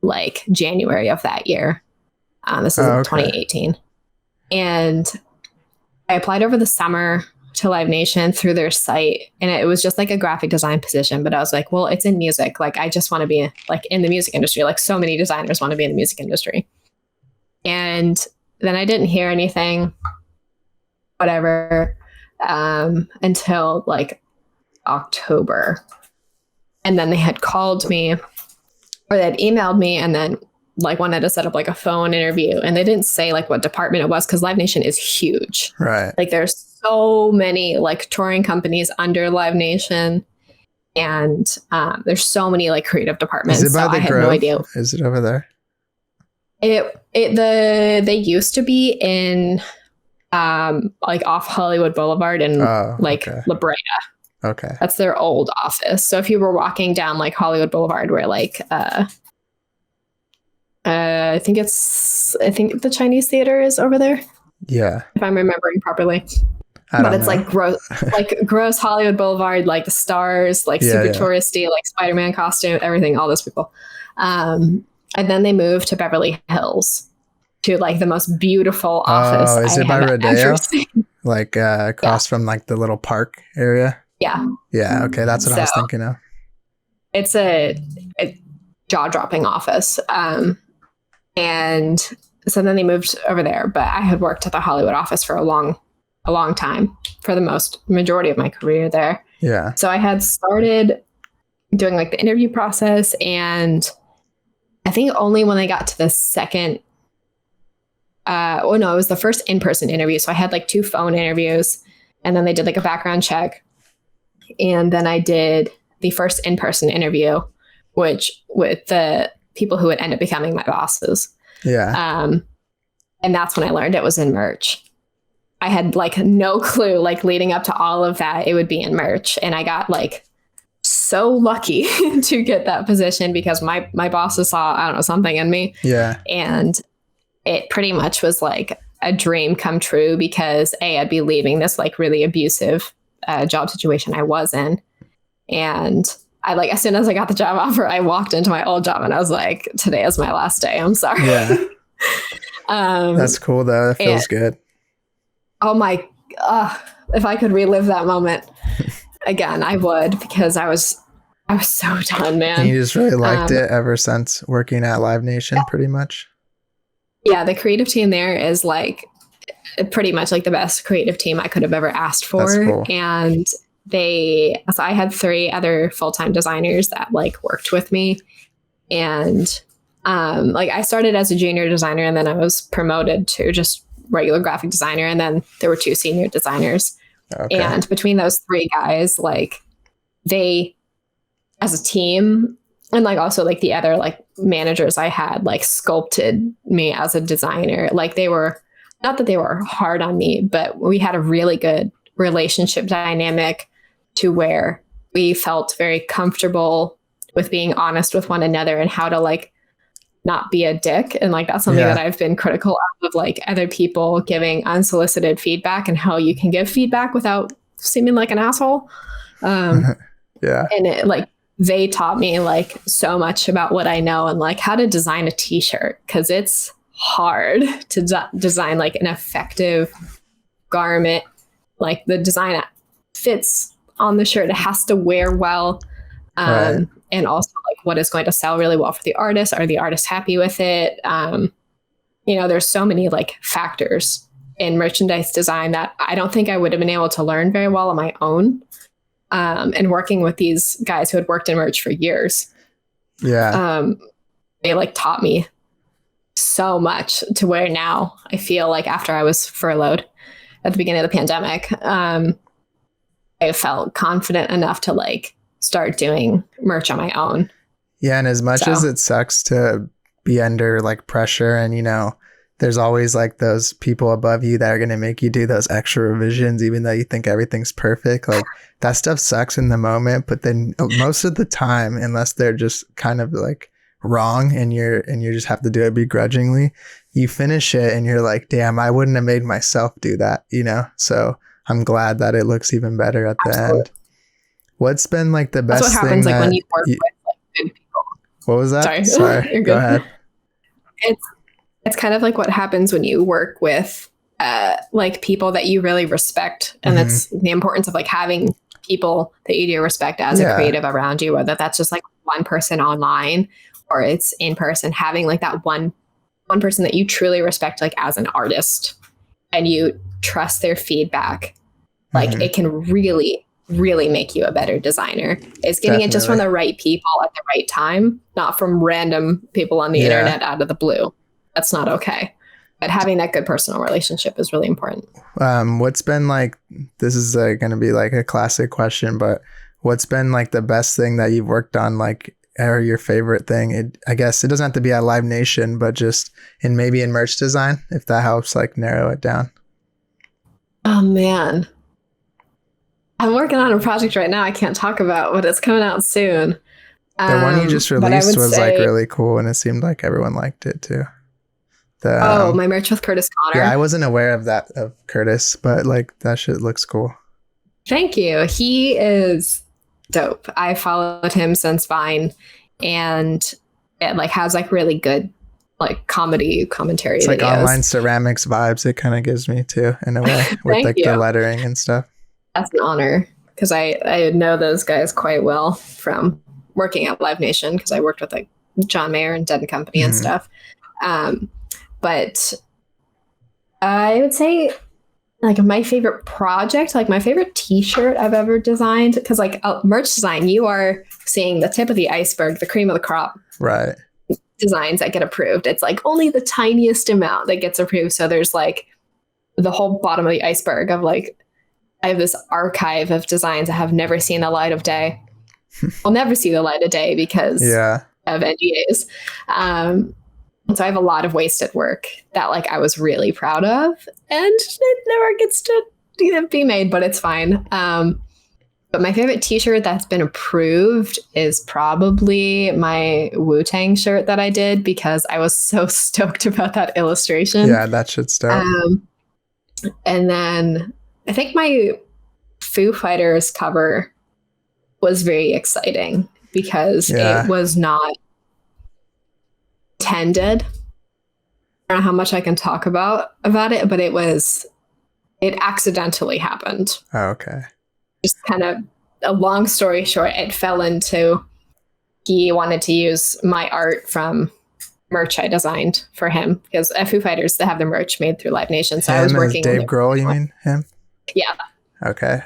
like January of that year. This is 2018. And I applied over the summer to Live Nation through their site, and it was just like a graphic design position. But I was like, well, it's in music. Like, I just want to be like in the music industry. Like, so many designers want to be in the music industry. And then I didn't hear anything, whatever, until like October. And then they had called me, or they had emailed me, and then like wanted to set up like a phone interview. And they didn't say like what department it was, because Live Nation is huge. Right. Like, there's so many like touring companies under Live Nation, and there's so many like creative departments. Is it by so the I had Grove? No idea. Is it over there? They used to be in like off Hollywood Boulevard and La Brea. Okay. That's their old office. So if you were walking down like Hollywood Boulevard, where like I think the Chinese theater is over there. Yeah. If I'm remembering properly. But it's like gross Hollywood Boulevard, like the stars, like super touristy, like Spider-Man costume, everything, all those people. And then they moved to Beverly Hills, to like the most beautiful office. Oh, is it by Rodeo? Like across from like the little park area? Yeah. Yeah. Okay. That's what I was thinking of. It's a jaw-dropping office. And so then they moved over there, but I had worked at the Hollywood office for a long time, for the majority of my career there. Yeah. So I had started doing like the interview process, and I think only when I got to the second, it was the first in-person interview. So I had like 2 phone interviews, and then they did like a background check. And then I did the first in-person interview, which with the people who would end up becoming my bosses. Yeah. And that's when I learned it was in merch. I had like no clue, like leading up to all of that, it would be in merch. And I got like so lucky to get that position, because my bosses saw, I don't know, something in me. Yeah. And it pretty much was like a dream come true, because I'd be leaving this like really abusive job situation I was in. And I like, as soon as I got the job offer, I walked into my old job and I was like, today is my last day. I'm sorry. Yeah. That's cool though. It feels good. Oh my, if I could relive that moment again, I would, because I was so done, man. And you just really liked it ever since working at Live Nation, pretty much. Yeah. The creative team there is like pretty much like the best creative team I could have ever asked for. That's cool. And so I had 3 other full-time designers that like worked with me. And like I started as a junior designer, and then I was promoted to just regular graphic designer. And then there were 2 senior designers. Okay. And between those 3 guys, like they, as a team, and like also like the other like managers I had, like sculpted me as a designer. Like they were, not that they were hard on me, but we had a really good relationship dynamic, to where we felt very comfortable with being honest with one another and how to like not be a dick. And like, that's something that I've been critical of like other people giving unsolicited feedback, and how you can give feedback without seeming like an asshole. And it, like, they taught me like so much about what I know, and like how to design a t-shirt, because it's hard to design like an effective garment. Like the design fits on the shirt, it has to wear well. And also like what is going to sell really well for the artist. Are the artists happy with it? There's so many like factors in merchandise design that I don't think I would have been able to learn very well on my own. And working with these guys who had worked in merch for years. Yeah. They like taught me so much, to where now I feel like after I was furloughed at the beginning of the pandemic, I felt confident enough to like start doing merch on my own. Yeah. And as much as it sucks to be under like pressure, and there's always like those people above you that are going to make you do those extra revisions, even though you think everything's perfect. Like that stuff sucks in the moment, but then most of the time, unless they're just kind of like wrong and you just have to do it begrudgingly, you finish it and you're like, damn, I wouldn't have made myself do that, So I'm glad that it looks even better at the end. What's been like the best thing? That's what happens like when you work with like good people. What was that? Sorry. Go ahead. It's kind of like what happens when you work with like people that you really respect. And that's the importance of like having people that you do respect as a creative around you, whether that's just like one person online or it's in person, having like that one person that you truly respect, like as an artist, and you trust their feedback. Like it can really, really make you a better designer. Is getting it just from the right people at the right time, not from random people on the internet out of the blue. That's not okay. But having that good personal relationship is really important. What's been like, this is going to be like a classic question, but what's been like the best thing that you've worked on, like, or your favorite thing? I guess it doesn't have to be at Live Nation, but just in merch design, if that helps like narrow it down. Oh man. I'm working on a project right now I can't talk about, but it's coming out soon. The one you just released was like really cool, and it seemed like everyone liked it too. My merch with Curtis Connor. Yeah, I wasn't aware of that, of Curtis, but like that shit looks cool. Thank you. He is dope. I followed him since Vine, and it like has like really good like commentary. It's videos. Like online ceramics vibes. It kind of gives me too, in a way, with like the lettering and stuff. That's an honor, because I know those guys quite well from working at Live Nation, because I worked with like John Mayer and Dead & Company and stuff. But I would say like my favorite project, like my favorite t-shirt I've ever designed, because like merch design, you are seeing the tip of the iceberg, the cream of the crop. Right. Designs that get approved. It's like only the tiniest amount that gets approved. So there's like the whole bottom of the iceberg of like, I have this archive of designs that have never seen the light of day. I'll never see the light of day because of NDAs. So I have a lot of wasted work that like I was really proud of, and it never gets to be made, but it's fine. But my favorite t-shirt that's been approved is probably my Wu-Tang shirt that I did, because I was so stoked about that illustration. Yeah, that shit's dope. And then I think my Foo Fighters cover was very exciting, because it was not intended. I don't know how much I can talk about it, but it accidentally happened. Oh, okay. Just kind of a long story short, it fell into, he wanted to use my art from merch I designed for him, because at Foo Fighters, they have their merch made through Live Nation. So I was working with Dave Grohl, you mean him? Yeah. Okay.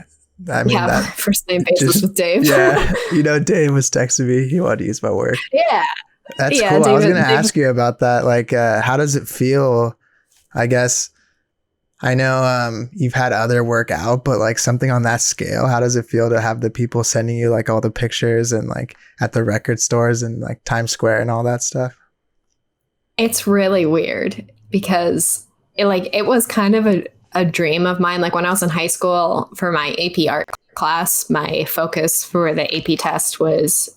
I mean, that first name basis with Dave. Yeah. Dave was texting me. He wanted to use my work. Yeah. That's cool. I was going to ask you about that. Like, how does it feel? I guess I know you've had other work out, but like something on that scale, how does it feel to have the people sending you like all the pictures and like at the record stores and like Times Square and all that stuff? It's really weird, because it was kind of a dream of mine. Like when I was in high school for my AP art class, my focus for the AP test was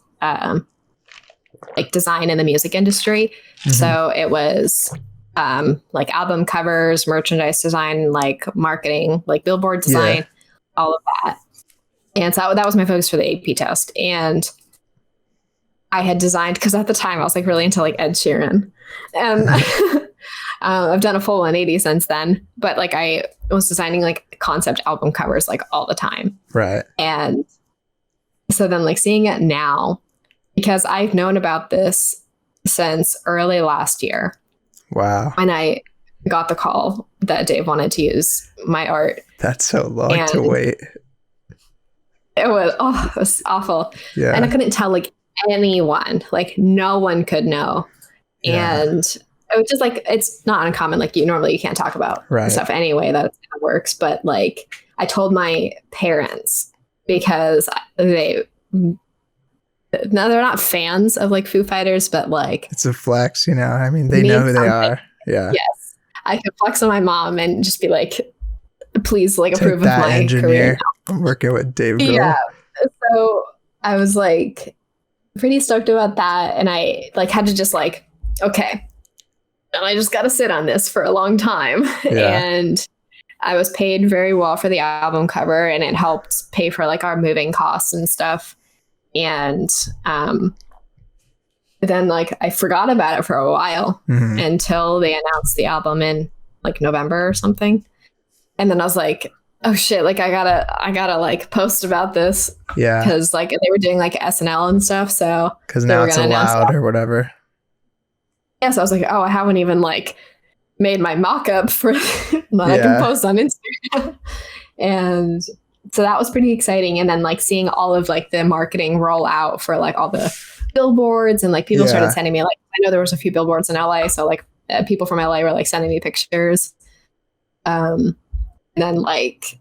like design in the music industry. So it was like album covers, merchandise design, like marketing, like billboard design, all of that. And so that was my focus for the AP test. And I had designed, because at the time I was like really into like Ed Sheeran, and I've done a full 180 since then, but like I was designing like concept album covers like all the time. Right. And so then like seeing it now, because I've known about this since early last year. Wow. And I got the call that Dave wanted to use my art. That's so long to wait. It was awful. Yeah. And I couldn't tell like anyone, like no one could know. Yeah. And it was just like, it's not uncommon. Like you can't talk about stuff anyway, that works. But like I told my parents, because they're not fans of like Foo Fighters, but like it's a flex, I mean, they know who they are. Yeah. Yes. I could flex on my mom and just be like, please like take approve of my engineer. Career now. I'm working with Dave Grohl. Yeah. So I was like pretty stoked about that. And I like had to just like, okay. And I just got to sit on this for a long time. Yeah. And I was paid very well for the album cover, and it helped pay for like our moving costs and stuff. And then like I forgot about it for a while until they announced the album in like November or something. And then I was like, oh shit, like I gotta like post about this. Yeah. Because like they were doing like SNL and stuff. So because now it's allowed or whatever. Yeah, so I was like, oh, I haven't even like made my mock-up for that I can post on Instagram. And so that was pretty exciting. And then like seeing all of like the marketing roll out for like all the billboards, and like people started sending me, like, I know there was a few billboards in LA. So like people from LA were like sending me pictures. And then like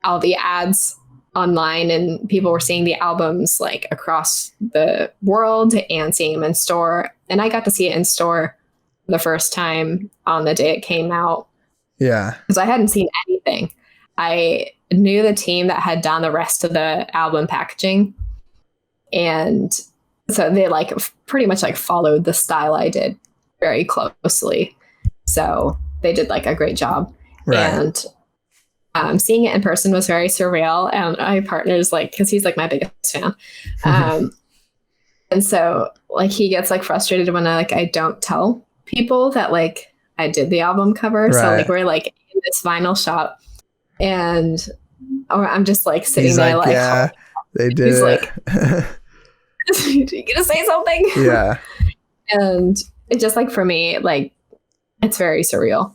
all the ads online, and people were seeing the albums like across the world and seeing them in store. And I got to see it in store the first time on the day it came out. Yeah. Because I hadn't seen anything. I knew the team that had done the rest of the album packaging. And so they like pretty much like followed the style I did very closely. So they did like a great job. Right. And seeing it in person was very surreal. And my partner's like, because he's like my biggest fan. And so like he gets like frustrated when I don't tell people that like I did the album cover. Right. So like we're like in this vinyl shop, and I'm just like sitting there like, yeah, they did. He's like, you gonna say something? Yeah. And it's just like, for me, like it's very surreal.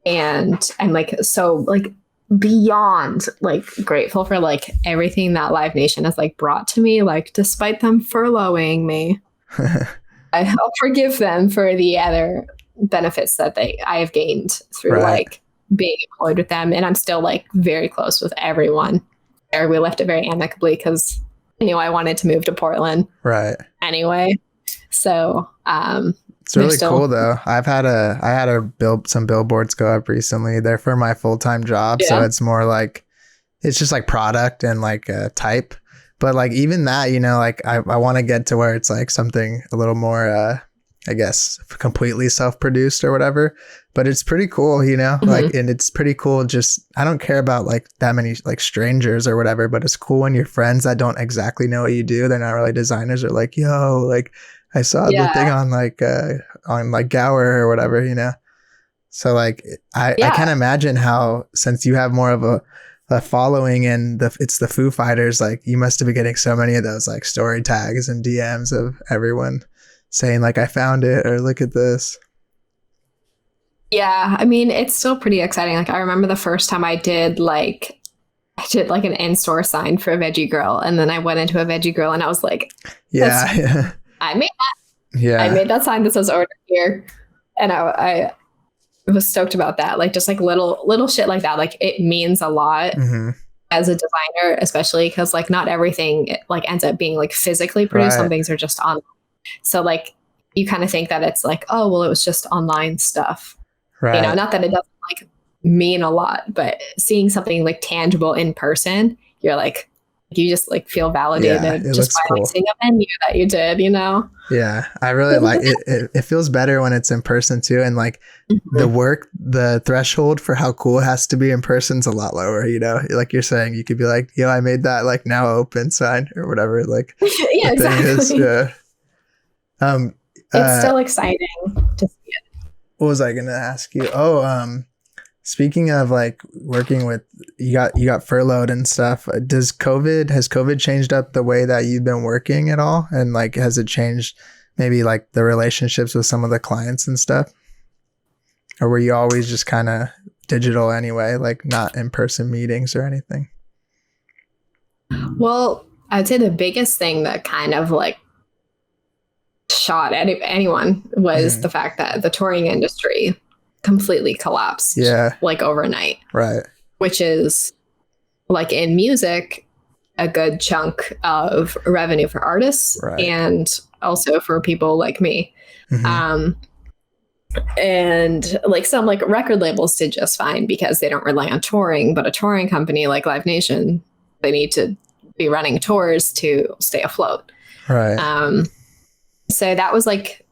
And I'm like so like beyond like grateful for like everything that Live Nation has like brought to me, like despite them furloughing me. I'll forgive them for the other benefits that I have gained through like being employed with them. And I'm still like very close with everyone there. We left it very amicably because I knew I wanted to move to Portland anyway. So it's really cool though. I had to build some billboards go up recently. They're for my full-time job. So it's more like, it's just like product and like type. But like even that, you know, like I want to get to where it's like something a little more, I guess, completely self-produced or whatever. But it's pretty cool, you know, like, and it's pretty cool. Just, I don't care about like that many like strangers or whatever, but it's cool when your friends that don't exactly know what you do, they're not really designers, are like, yo, like I saw the thing on like Gower or whatever, you know? So like, I can't imagine how, since you have more of a following and it's the Foo Fighters, like you must have been getting so many of those like story tags and DMs of everyone saying like, I found it, or look at this. Yeah, I mean, it's still pretty exciting. Like I remember the first time I did like an in-store sign for a Veggie Grill, and then I went into a Veggie Grill and I was like, I made that. Yeah, I made that sign that says order here, and I was stoked about that. Like just like little shit like that. Like it means a lot as a designer, especially because like not everything like ends up being like physically produced. Some things are just online. So like you kind of think that it's like, oh well, it was just online stuff. Right. You know, not that it doesn't like mean a lot, but seeing something like tangible in person, you're like, you just like feel validated just by like seeing a menu that you did, you know? Yeah, I really like it. It feels better when it's in person too. And like the threshold for how cool it has to be in person's a lot lower, you know? Like you're saying, you could be like, yo, I made that like now open sign or whatever. Like, yeah, exactly. It's still exciting to see it. What was I going to ask you? Speaking of like working with, you got furloughed and stuff. Has COVID changed up the way that you've been working at all? And like, has it changed maybe like the relationships with some of the clients and stuff? Or were you always just kind of digital anyway, like not in-person meetings or anything? Well, I'd say the biggest thing that kind of like shot at anyone was the fact that the touring industry completely collapsed like overnight. Right. Which is like in music, a good chunk of revenue for artists and also for people like me. And like some like record labels did just fine because they don't rely on touring, but a touring company like Live Nation, they need to be running tours to stay afloat. Right. So that was like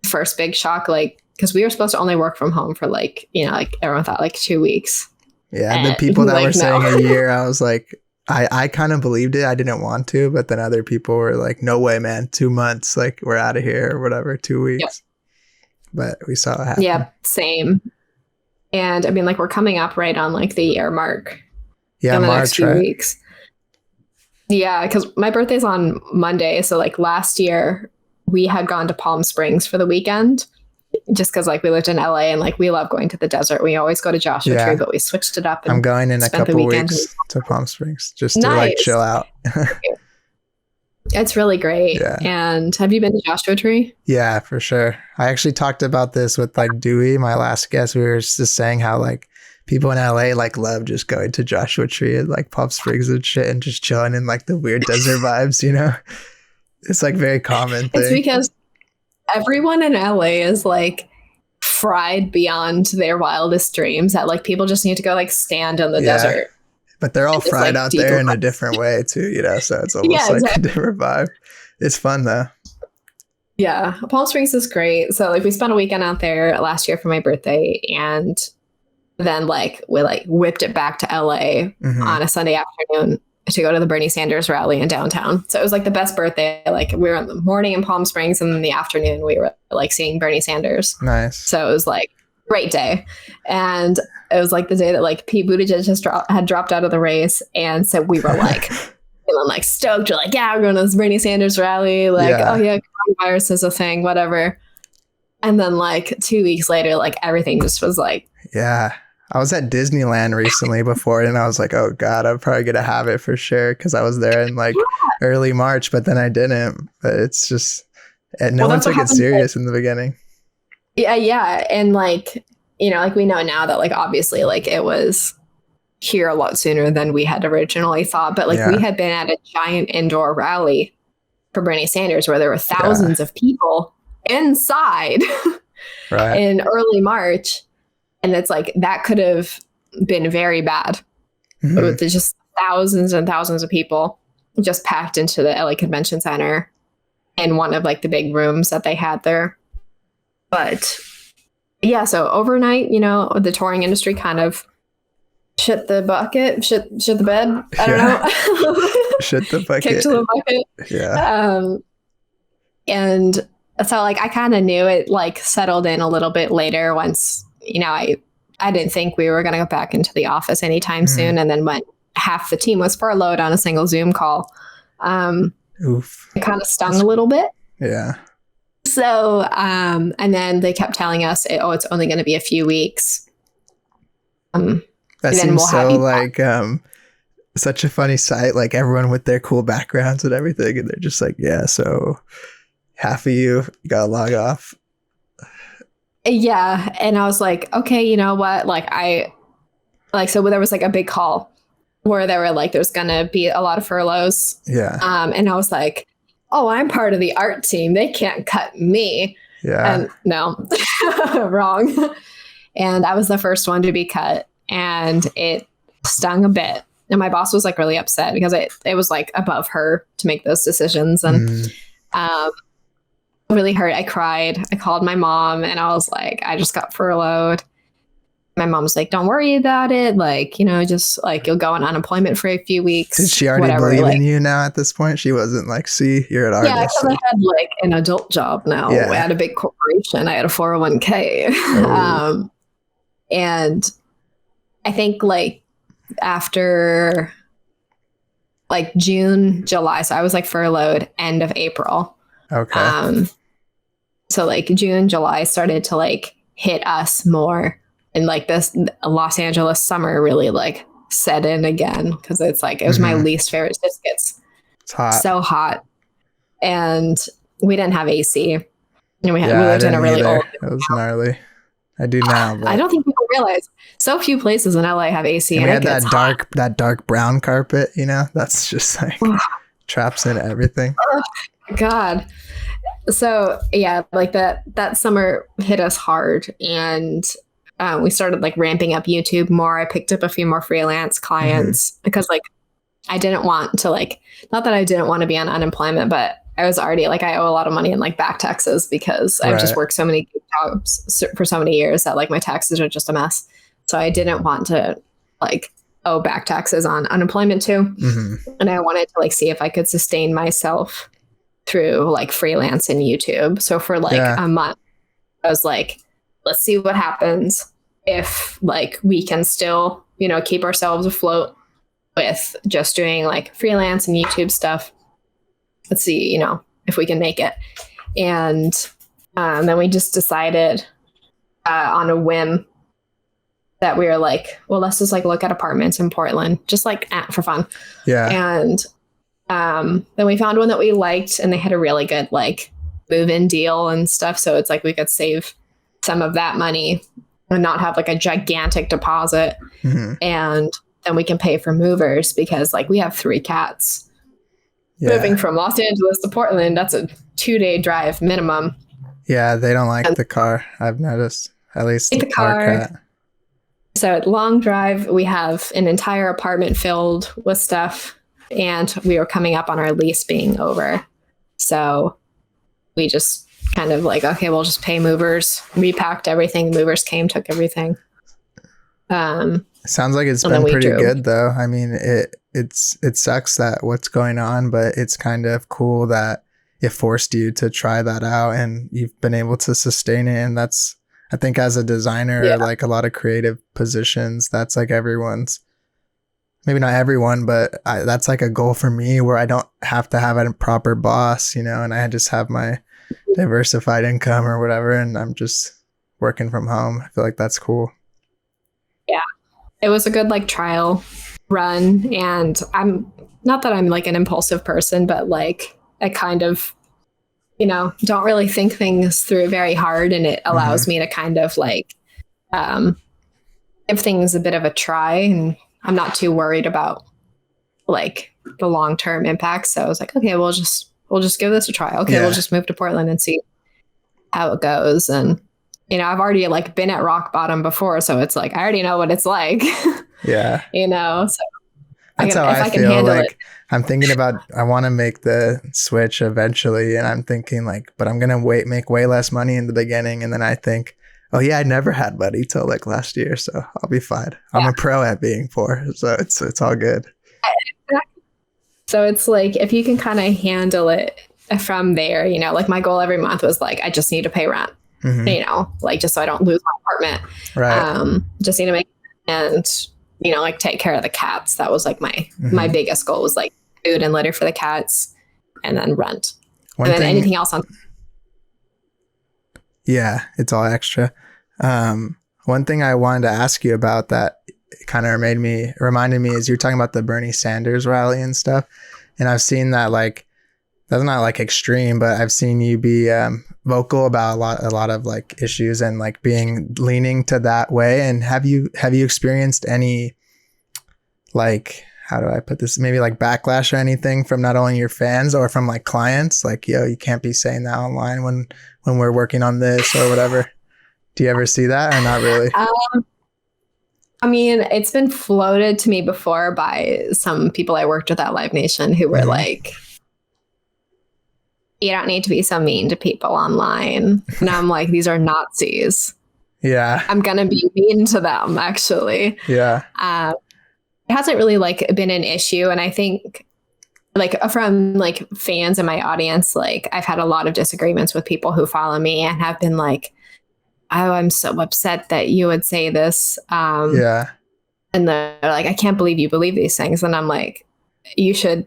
first big shock, like, because we were supposed to only work from home for like, you know, like everyone thought like 2 weeks. Yeah. And the people that were saying a year, I was like, I kind of believed it. I didn't want to, but then other people were like, no way, man, 2 months, like we're out of here or whatever, 2 weeks. Yep. But we saw it happen. Yeah, same. And I mean, like, we're coming up right on like the year mark. Yeah, in the March, next few weeks. Yeah, because my birthday's on Monday. So like last year we had gone to Palm Springs for the weekend just because like we lived in LA and like we love going to the desert. We always go to Joshua Tree, but we switched it up. And I'm going in a couple weeks to Palm Springs just to like chill out. It's really great. Yeah. And have you been to Joshua Tree? Yeah, for sure. I actually talked about this with like Dewey, my last guest. We were just saying how like people in LA like love just going to Joshua Tree and like Palm Springs and shit and just chilling in like the weird desert vibes, you know? It's like very common thing. It's because everyone in LA is like fried beyond their wildest dreams that like people just need to go like stand in the desert. But they're all fried out there in a different way too, you know? So it's almost like a different vibe. It's fun though. Yeah. Palm Springs is great. So like we spent a weekend out there last year for my birthday, and then like we like whipped it back to LA on a Sunday afternoon to go to the Bernie Sanders rally in downtown. So it was like the best birthday. Like we were in the morning in Palm Springs, and in the afternoon we were like seeing Bernie Sanders. Nice. So it was like great day. And it was like the day that like Pete Buttigieg just had dropped out of the race. And so we were like, feeling like stoked. We're like, yeah, we're going to this Bernie Sanders rally. Like, oh yeah, coronavirus is a thing, whatever. And then like 2 weeks later, like everything just was like. Yeah. I was at Disneyland recently before, and I was like, oh God, I'm probably going to have it for sure. Cause I was there in like early March, but then I didn't. But it's just, and no one took it serious in the beginning. Yeah. And like, you know, like we know now that like obviously like it was here a lot sooner than we had originally thought. But like we had been at a giant indoor rally for Bernie Sanders where there were thousands of people inside in early March. And it's like that could have been very bad. With just thousands and thousands of people just packed into the LA Convention Center in one of like the big rooms that they had there. But yeah, so overnight, you know, the touring industry kind of shit the bed. I don't know. Shit the bucket. Kicked the bucket. Yeah. And so like I kind of knew it like settled in a little bit later once, you know, I didn't think we were going to go back into the office anytime soon. And then when half the team was furloughed on a single Zoom call, it kind of stung a little bit. Yeah. So, and then they kept telling us, it's only going to be a few weeks. That seems so like such a funny sight, like everyone with their cool backgrounds and everything. And they're just like, yeah, so half of you got to log off. Yeah. And I was like, okay, you know what? So there was like a big call where they were like, there's going to be a lot of furloughs. Yeah. And I was like, oh, I'm part of the art team. They can't cut me. Yeah. And no, wrong. And I was the first one to be cut, and it stung a bit. And my boss was like really upset because it was like above her to make those decisions. And really hurt. I cried. I called my mom and I was like, I just got furloughed. My mom's like, don't worry about it. Like, you know, just like you'll go on unemployment for a few weeks. Did she already believe in you now at this point? She wasn't like, see, you're an artist. Yeah, because I had like an adult job now. I had a big corporation. I had a 401k. And I think like after like June, July, so I was like furloughed end of April. Okay. So like June, July started to like hit us more. And like this Los Angeles summer really like set in again because it's like it was my least favorite. It just gets so hot, and we didn't have AC, and we lived in a really old. It was gnarly. I do now. But I don't think people realize so few places in LA have AC. And we had that dark brown carpet. You know, that's just like traps in everything. Oh, God. So yeah, like that summer hit us hard, and we started like ramping up YouTube more. I picked up a few more freelance clients because like I didn't want to like, not that I didn't want to be on unemployment, but I was already like, I owe a lot of money in like back taxes because I've just worked so many jobs for so many years that like my taxes are just a mess. So I didn't want to like owe back taxes on unemployment too. And I wanted to like see if I could sustain myself through like freelance and YouTube. So for like a month, I was like, let's see what happens. if like we can still, you know, keep ourselves afloat with just doing like freelance and YouTube stuff. Let's see, you know, if we can make it. And then we just decided on a whim that we were like, well, let's just like look at apartments in Portland, just like for fun. Yeah. And then we found one that we liked, and they had a really good like move-in deal and stuff. So it's like we could save some of that money and not have like a gigantic deposit. Mm-hmm. And then we can pay for movers, because like we have 3 cats. Yeah. Moving from Los Angeles to Portland, that's a 2-day drive minimum. Yeah, they don't like the car, I've noticed. At least the car. Cat. So long drive, we have an entire apartment filled with stuff, and we were coming up on our lease being over. So we just kind of like, okay, we'll just pay movers. Repacked everything. Movers came, took everything. Sounds like it's been pretty good though. I mean, it sucks that what's going on, but it's kind of cool that it forced you to try that out and you've been able to sustain it. And that's, I think as a designer, like a lot of creative positions, that's like everyone's, maybe not everyone, but that's like a goal for me, where I don't have to have a proper boss, you know, and I just have my diversified income or whatever, and I'm just working from home. I feel like that's cool. Yeah. It was a good like trial run, and I'm not that I'm like an impulsive person, but like I kind of, you know, don't really think things through very hard, and it allows me to kind of like give things a bit of a try, and I'm not too worried about like the long-term impact. So I was like, okay, we'll just give this a try. Okay, we'll just move to Portland and see how it goes. And you know, I've already like been at rock bottom before, so it's like I already know what it's like. Yeah. You know, so that's how I feel. Like I'm thinking about, I want to make the switch eventually, and I'm thinking like, but I'm gonna make way less money in the beginning, and then I think, oh yeah, I never had money till like last year, so I'll be fine. I'm a pro at being poor, so it's all good. So it's like if you can kind of handle it from there, you know, like my goal every month was like I just need to pay rent. You know, like just so I don't lose my apartment. Right. Just need to make, and you know, like take care of the cats. That was like my biggest goal, was like food and litter for the cats, and then rent. And then anything else on. Yeah, it's all extra. One thing I wanted to ask you about that kind of reminded me is you're talking about the Bernie Sanders rally and stuff. And I've seen that, like, that's not like extreme, but I've seen you be vocal about a lot of like issues and like leaning to that way. And have you experienced any, like, how do I put this? Maybe like backlash or anything from not only your fans or from like clients, like, yo, you can't be saying that online when we're working on this or whatever. Do you ever see that, or not really? I mean, it's been floated to me before by some people I worked with at Live Nation who were like, you don't need to be so mean to people online. And I'm like, these are Nazis. Yeah. I'm going to be mean to them, actually. Yeah. It hasn't really like been an issue. And I think like from like fans in my audience, like I've had a lot of disagreements with people who follow me and have been like, oh, I'm so upset that you would say this. And they're like, I can't believe you believe these things. And I'm like, you should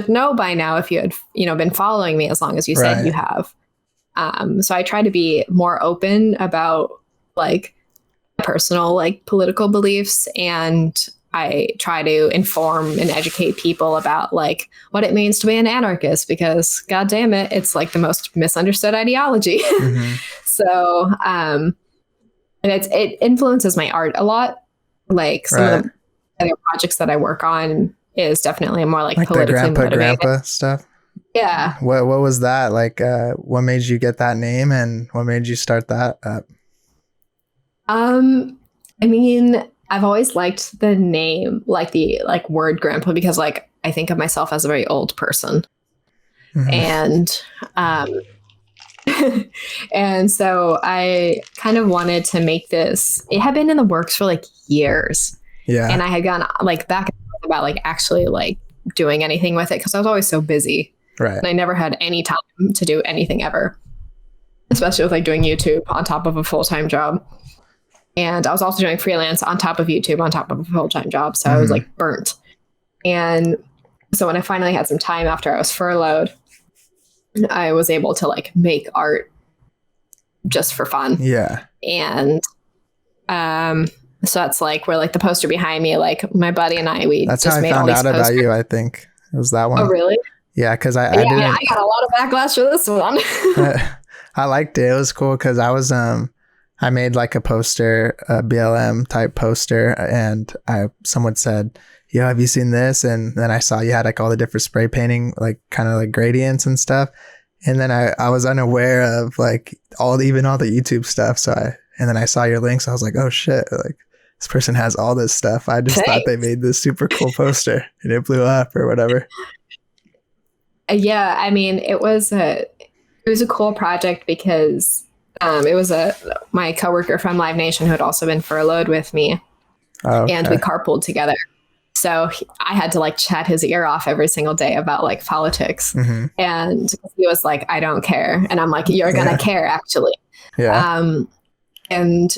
know by now if you had, you know, been following me as long as you said you have. So I try to be more open about like personal, like political beliefs, and I try to inform and educate people about like what it means to be an anarchist, because God damn it, it's like the most misunderstood ideology. So, and it influences my art a lot. Like some of the other projects that I work on is definitely more like politically the motivated. grandpa stuff. Yeah. What was that like? What made you get that name, and what made you start that up? I mean, I've always liked the name, like the like word grandpa, because like I think of myself as a very old person, and and so I kind of wanted to make this. It had been in the works for like years. Yeah. And I had gone like back and forth about like actually like doing anything with it, because I was always so busy. Right. And I never had any time to do anything ever, especially with like doing YouTube on top of a full-time job. And I was also doing freelance on top of YouTube, on top of a full-time job. So I was like burnt. And so when I finally had some time after I was furloughed, I was able to like make art just for fun. Yeah. And so that's like where like the poster behind me, like my buddy and I, that's just how I made found all these out posters. about you. I think it was that one. Oh, really? Yeah, because I got a lot of backlash for this one. I liked it. It was cool because I made like a poster, a BLM type poster, and someone said, "Yo, have you seen this?" And then I saw you had like all the different spray painting, like kind of like gradients and stuff. And then I was unaware of like even all the YouTube stuff. And then I saw your links. I was like, oh shit, like this person has all this stuff. I just thought they made this super cool poster and it blew up or whatever. Yeah, I mean, it was a cool project because it was my coworker from Live Nation who had also been furloughed with me, and we carpooled together. So I had to like chat his ear off every single day about like politics, and he was like, "I don't care," and I'm like, "You're gonna care, actually." Yeah. And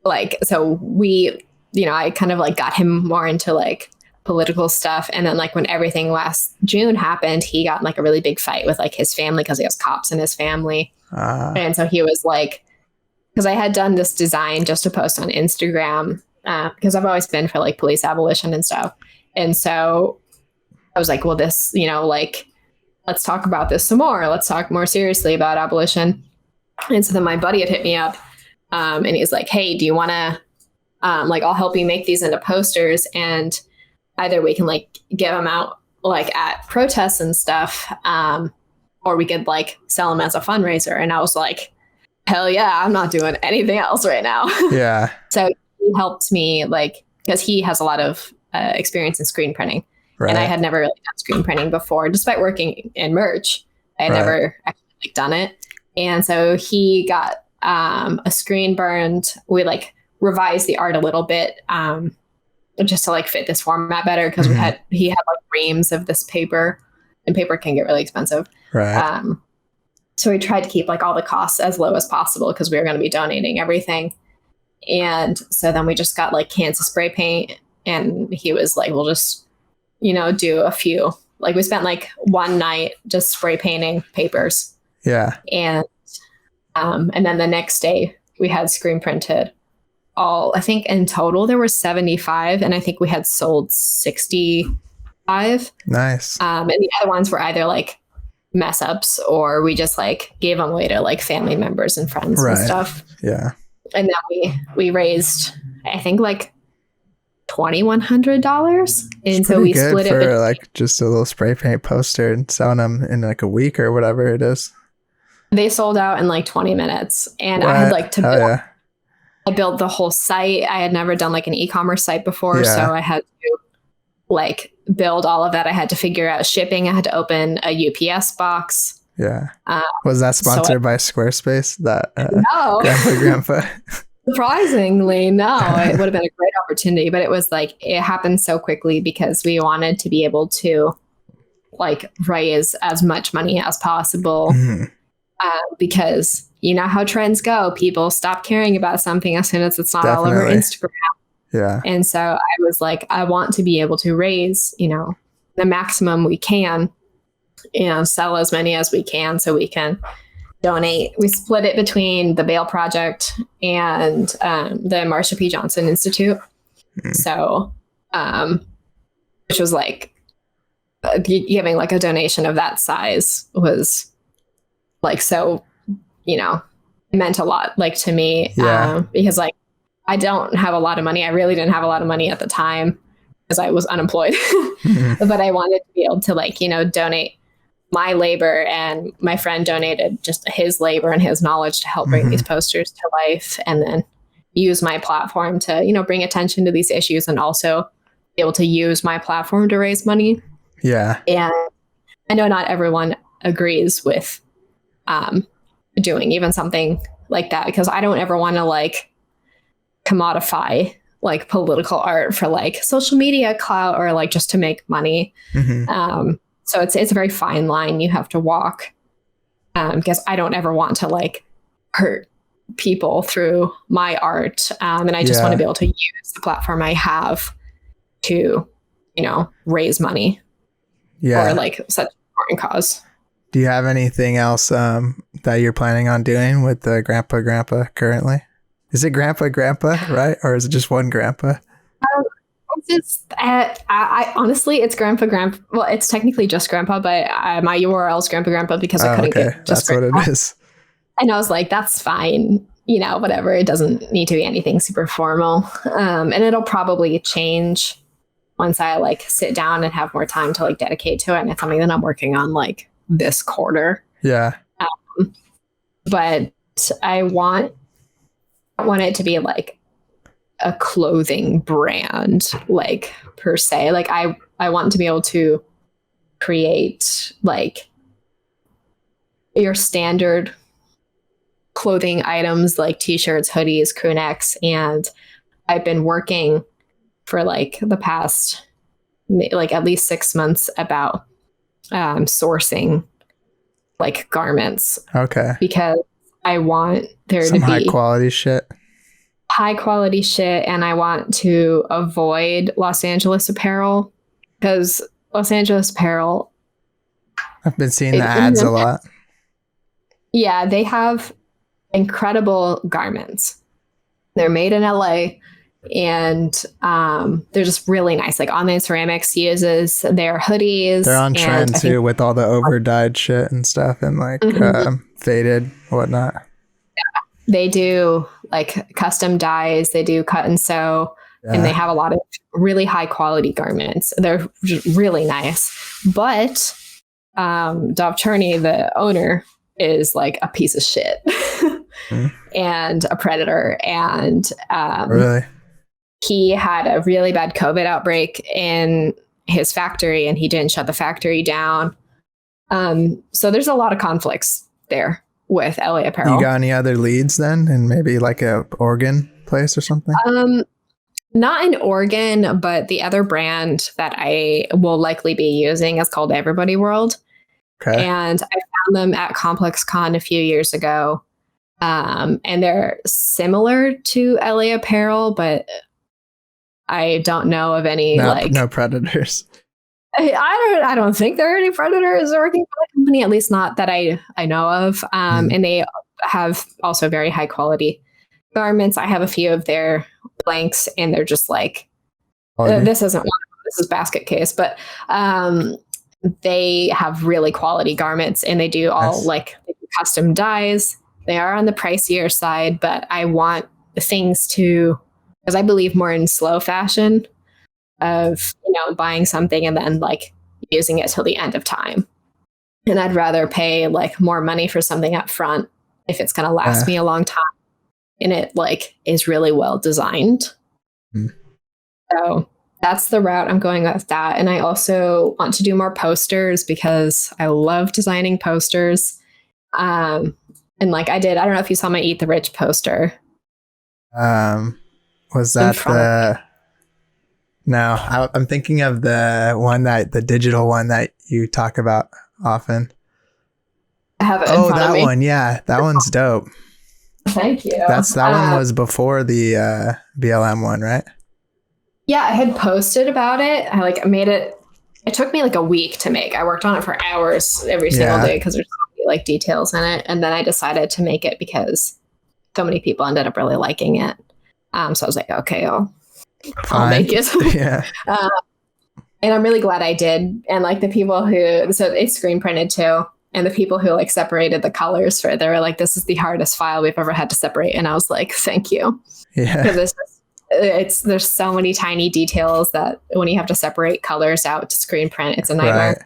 like, so we, I kind of like got him more into like political stuff. And then like when everything last June happened, he got in like a really big fight with like his family because he has cops in his family. And so he was like, because I had done this design just to post on Instagram because I've always been for like police abolition and stuff. And so I was like, well, this, like, let's talk about this some more. Let's talk more seriously about abolition. And so then my buddy had hit me up and he's like, hey, do you want to, like, I'll help you make these into posters and either we can like give them out like at protests and stuff, or we could like sell them as a fundraiser. And I was like, hell yeah, I'm not doing anything else right now. Yeah. So he helped me like, because he has a lot of experience in screen printing. Right. And I had never really done screen printing before, despite working in merch. I had never actually like, done it. And so he got a screen burned. We like revised the art a little bit just to like fit this format better because he had like reams of this paper, and paper can get really expensive. Right. So we tried to keep like all the costs as low as possible because we were going to be donating everything. And so then we just got like cans of spray paint, and he was like, we'll just, do a few. Like we spent like one night just spray painting papers. Yeah. And then the next day we had screen printed I think in total there were 75, and I think we had sold 65. Nice. And the other ones were either like mess ups or we just like gave them away to like family members and friends and stuff. Yeah. And then we raised, I think like $2,100. And so we split it for like just a little spray paint poster and selling them in like a week or whatever it is. They sold out in like 20 minutes. And I had like to build, I built the whole site. I had never done like an e-commerce site before. So I had to like build all of that. I had to figure out shipping. I had to open a UPS box. Yeah. Was that sponsored by Squarespace? That no. grandpa. Surprisingly, no. It would have been a great opportunity, but it was like it happened so quickly because we wanted to be able to like raise as much money as possible. Because you know how trends go. People stop caring about something as soon as it's not all over Instagram. Yeah. And so I was like, I want to be able to raise, the maximum we can, sell as many as we can so we can donate. We split it between the Bail Project and the Marsha P. Johnson Institute. So, which was like giving like a donation of that size was like, so, it meant a lot like to me because like I don't have a lot of money. I really didn't have a lot of money at the time because I was unemployed, but I wanted to be able to like, donate my labor, and my friend donated just his labor and his knowledge to help bring these posters to life, and then use my platform to, bring attention to these issues and also be able to use my platform to raise money. Yeah. And I know not everyone agrees with doing even something like that, because I don't ever want to like commodify like political art for like social media clout or like just to make money. So it's a very fine line you have to walk, because I don't ever want to like hurt people through my art. And I just want to be able to use the platform I have to, raise money for like such an important cause. Do you have anything else that you're planning on doing with the grandpa currently? Is it grandpa, right? Or is it just one grandpa? I honestly, it's grandpa. Well, it's technically just grandpa, but my URL is grandpa because I couldn't get just that's grandpa. What it is. And I was like, that's fine, whatever. It doesn't need to be anything super formal. And it'll probably change once I like sit down and have more time to like dedicate to it. And it's something that I'm working on like this quarter. Yeah. But I want it to be like a clothing brand, like per se. Like I want to be able to create like your standard clothing items like t-shirts, hoodies, crew necks. And I've been working for like the past like at least 6 months about sourcing like garments. Okay. Because I want there some to be high quality shit. And I want to avoid Los Angeles apparel because Los Angeles apparel, I've been seeing the ads a lot. Yeah, they have incredible garments. They're made in LA and they're just really nice. Like Online Ceramics uses their hoodies. They're on trend too with all the over dyed shit and stuff and like faded whatnot. Yeah, they do like custom dyes. They do cut and sew, and they have a lot of really high quality garments. They're just really nice. But Dov Cherney, the owner, is like a piece of shit and a predator. And really? He had a really bad COVID outbreak in his factory and he didn't shut the factory down. So there's a lot of conflicts there with LA Apparel. You got any other leads then? And maybe like a Oregon place or something? Not in Oregon, but the other brand that I will likely be using is called Everybody World. Okay. And I found them at Complex Con a few years ago. And they're similar to LA Apparel, but I don't know of any no predators. I don't think there are any predators working for the company, at least not that I know of. And they have also very high quality garments. I have a few of their blanks and they're just like, this isn't one, this is Basket Case, but they have really quality garments and they do all like custom dyes. They are on the pricier side, but I want things to, because I believe more in slow fashion of, buying something and then like using it till the end of time. And I'd rather pay like more money for something up front if it's going to last me a long time and it like is really well designed. So that's the route I'm going with that. And I also want to do more posters because I love designing posters. And like I don't know if you saw my Eat the Rich poster. Was that No, I'm thinking of the digital one that you talk about often. I have it in front of me. One. Yeah, that one's dope. Thank you. That one was before the BLM one, right? Yeah, I had posted about it. I made it. It took me like a week to make. I worked on it for hours every single day because there's so many like details in it. And then I decided to make it because so many people ended up really liking it. So I was like, okay, I'll make it. Yeah. And I'm really glad I did. And like the people so it's screen printed too. And the people who like separated the colors they were like, this is the hardest file we've ever had to separate. And I was like, thank you. Yeah. Because there's so many tiny details that when you have to separate colors out to screen print, it's a nightmare. Right.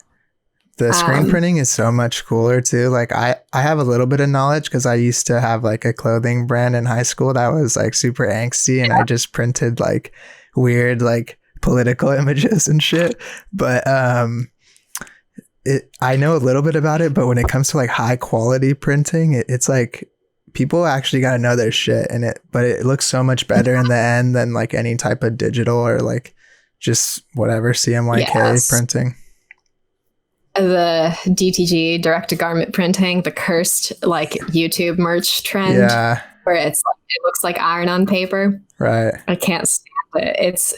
The screen printing is so much cooler too. Like I have a little bit of knowledge because I used to have like a clothing brand in high school that was like super angsty and I just printed like weird like political images and shit. But I know a little bit about it, but when it comes to like high quality printing, it's like people actually got to know their shit but it looks so much better in the end than like any type of digital or like just whatever CMYK printing. The DTG, direct to garment printing, the cursed like YouTube merch trend. Yeah. where it looks like iron on paper. Right. I can't stand it. It's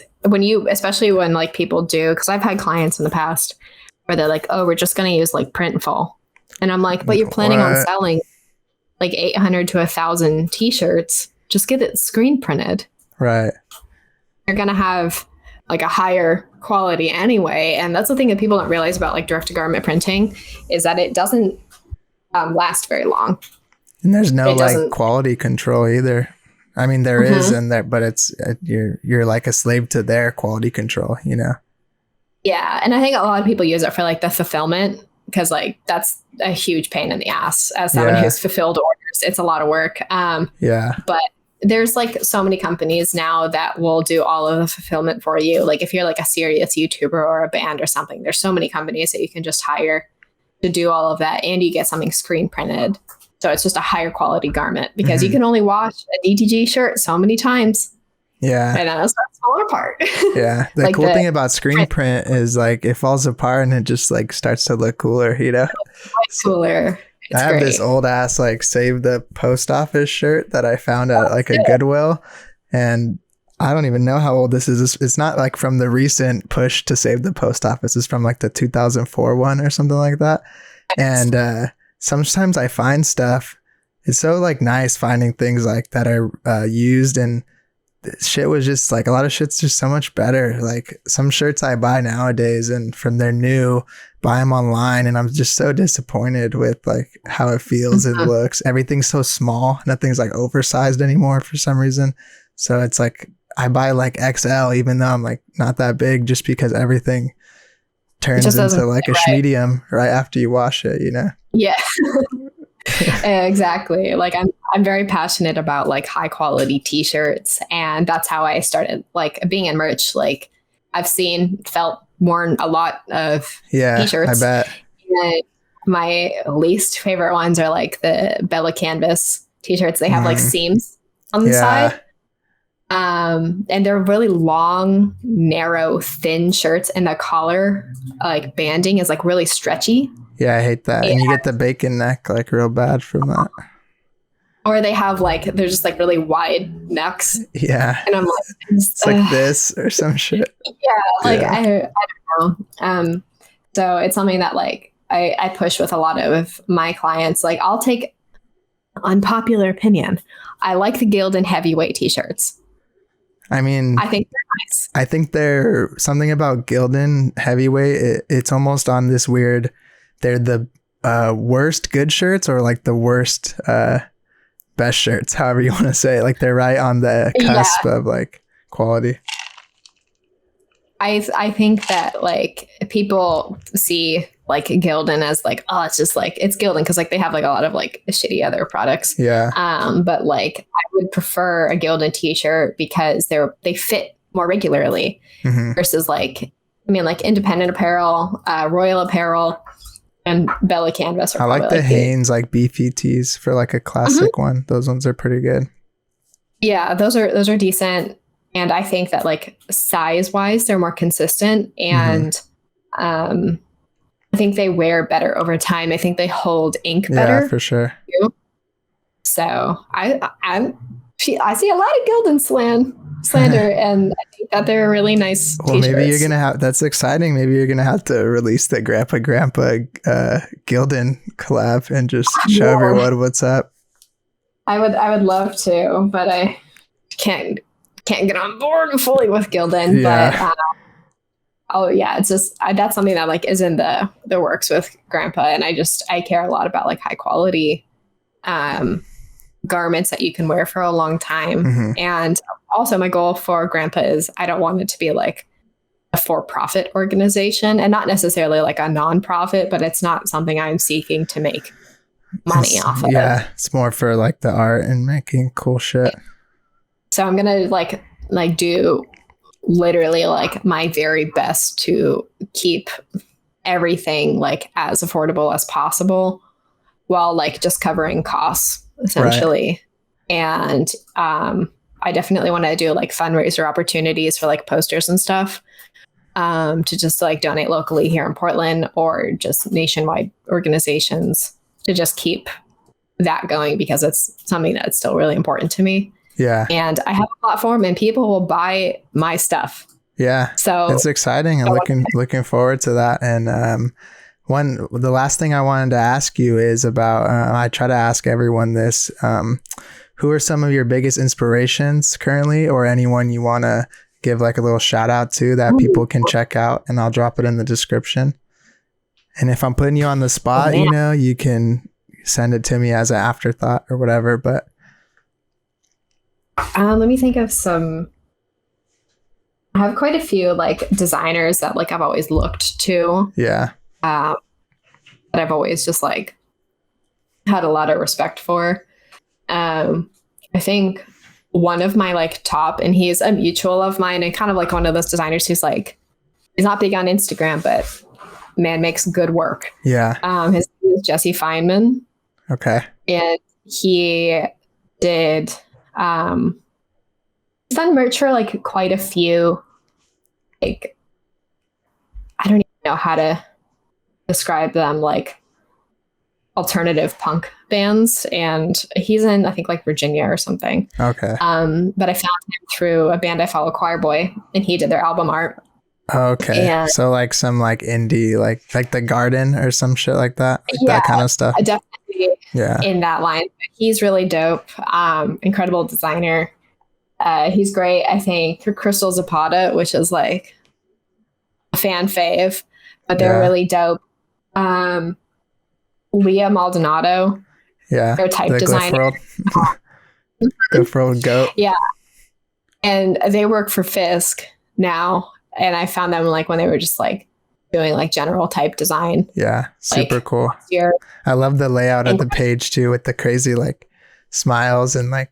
especially when like people do, because I've had clients in the past where they're like, oh, we're just going to use like Printful. And I'm like, but you're planning on selling like 800 to 1,000 t-shirts. Just get it screen printed. Right. You're going to have like a higher quality anyway. And that's the thing that people don't realize about like direct to garment printing is that it doesn't last very long. And there's no like quality control either. I mean, there is in there, but it's you're like a slave to their quality control, you know? Yeah. And I think a lot of people use it for like the fulfillment because like that's a huge pain in the ass as someone who's fulfilled orders. It's a lot of work. But there's like so many companies now that will do all of the fulfillment for you. Like if you're like a serious YouTuber or a band or something, there's so many companies that you can just hire to do all of that. And you get something screen printed. So it's just a higher quality garment because you can only wash a DTG shirt so many times. Yeah. And that's the smaller part. Yeah. The like cool thing about screen print is like it falls apart and it just like starts to look cooler, you know? Cooler. I have this old ass like save the post office shirt that I found at like a Goodwill, and I don't even know how old this is. It's not like from the recent push to save the post office. It's from like the 2004 one or something like that. And sometimes I find stuff. It's so like nice finding things like that are used, and shit was just like a lot of shit's just so much better. Like some shirts I buy nowadays and from their new, buy them online, and I'm just so disappointed with like how it feels and looks. Everything's so small. Nothing's like oversized anymore for some reason. So it's like I buy like XL even though I'm like not that big, just because everything turns into like a medium right after you wash it, you know? Yeah. Exactly. Like I'm very passionate about like high quality t-shirts, and that's how I started like being in merch. Like I've worn a lot of t-shirts. I bet. And my least favorite ones are like the Bella Canvas t-shirts. They have like seams on the side. And they're really long, narrow, thin shirts, and the collar like banding is like really stretchy. Yeah, I hate that. And you get the bacon neck like real bad from that. Or they have like, they're just like really wide necks. Yeah. And I'm like, it's like this or some shit. Yeah. Like, I don't know. So it's something that like I push with a lot of my clients. Like I'll take unpopular opinion. I like the Gildan heavyweight t-shirts. I mean, I think they're nice. I think they're something about Gildan heavyweight. It's almost on this weird, they're the worst good shirts or like the worst best shirts, however you want to say it. Like they're right on the cusp of like quality. I think that like people see like Gildan as like, oh, it's just like it's Gildan because like they have like a lot of like shitty other products. Yeah. But like I would prefer a Gildan t-shirt because they fit more regularly versus like like independent apparel, Royal Apparel, and Bella Canvas. I like the Hanes like beefy tees for like a classic one. Those ones are pretty good. Yeah, those are decent. And I think that like size wise, they're more consistent, and I think they wear better over time. I think they hold ink better. Yeah, for sure. So I see a lot of Gildan slander, and I think that they're really nice well, t-shirts. Maybe you're gonna have. That's exciting. Maybe you're gonna have to release the Grandpa Gildan collab and just show everyone what's up. I would love to, but I can't get on board fully with Gildan. Yeah. But it's just that's something that like is in the works with Grandpa, and I care a lot about like high quality garments that you can wear for a long time. And also my goal for Grandpa is I don't want it to be like a for-profit organization, and not necessarily like a non-profit, but it's not something I'm seeking to make money off of. Yeah, it's more for like the art and making cool shit. So I'm gonna like do literally like my very best to keep everything like as affordable as possible while like just covering costs essentially. Right. And I definitely want to do like fundraiser opportunities for like posters and stuff to just like donate locally here in Portland or just nationwide organizations to just keep that going because it's something that's still really important to me. Yeah. And I have a platform and people will buy my stuff. Yeah. So it's exciting. I'm looking forward to that. And the last thing I wanted to ask you is about, I try to ask everyone this, who are some of your biggest inspirations currently, or anyone you want to give like a little shout out to that people can check out, and I'll drop it in the description. And if I'm putting you on the spot, you can send it to me as an afterthought or whatever, but let me think of some. I have quite a few like designers that like I've always looked to. Yeah. That I've always just like had a lot of respect for. I think one of my like top, and he's a mutual of mine and kind of like one of those designers who's like, he's not big on Instagram, but man makes good work. Yeah. His name is Jesse Feynman. Okay. And he did, he's done merch for like quite a few, like, I don't even know how to describe them, like alternative punk bands. And he's in, I think like Virginia or something. Okay. But I found him through a band I follow, Choir Boy, and he did their album art. Okay. And so like some like indie, like The Garden or some shit like that, that kind of stuff. Definitely in that line. But he's really dope. Incredible designer. He's great. I think Crystal Zapata, which is like a fan fave, but they're really dope. Leah Maldonado. Yeah. They're type designer. Cliff World Goat. Yeah. And they work for Fisk now. And I found them like when they were just like doing like general type design. Yeah. Super like, cool. I love the layout of the page too, with the crazy like smiles and like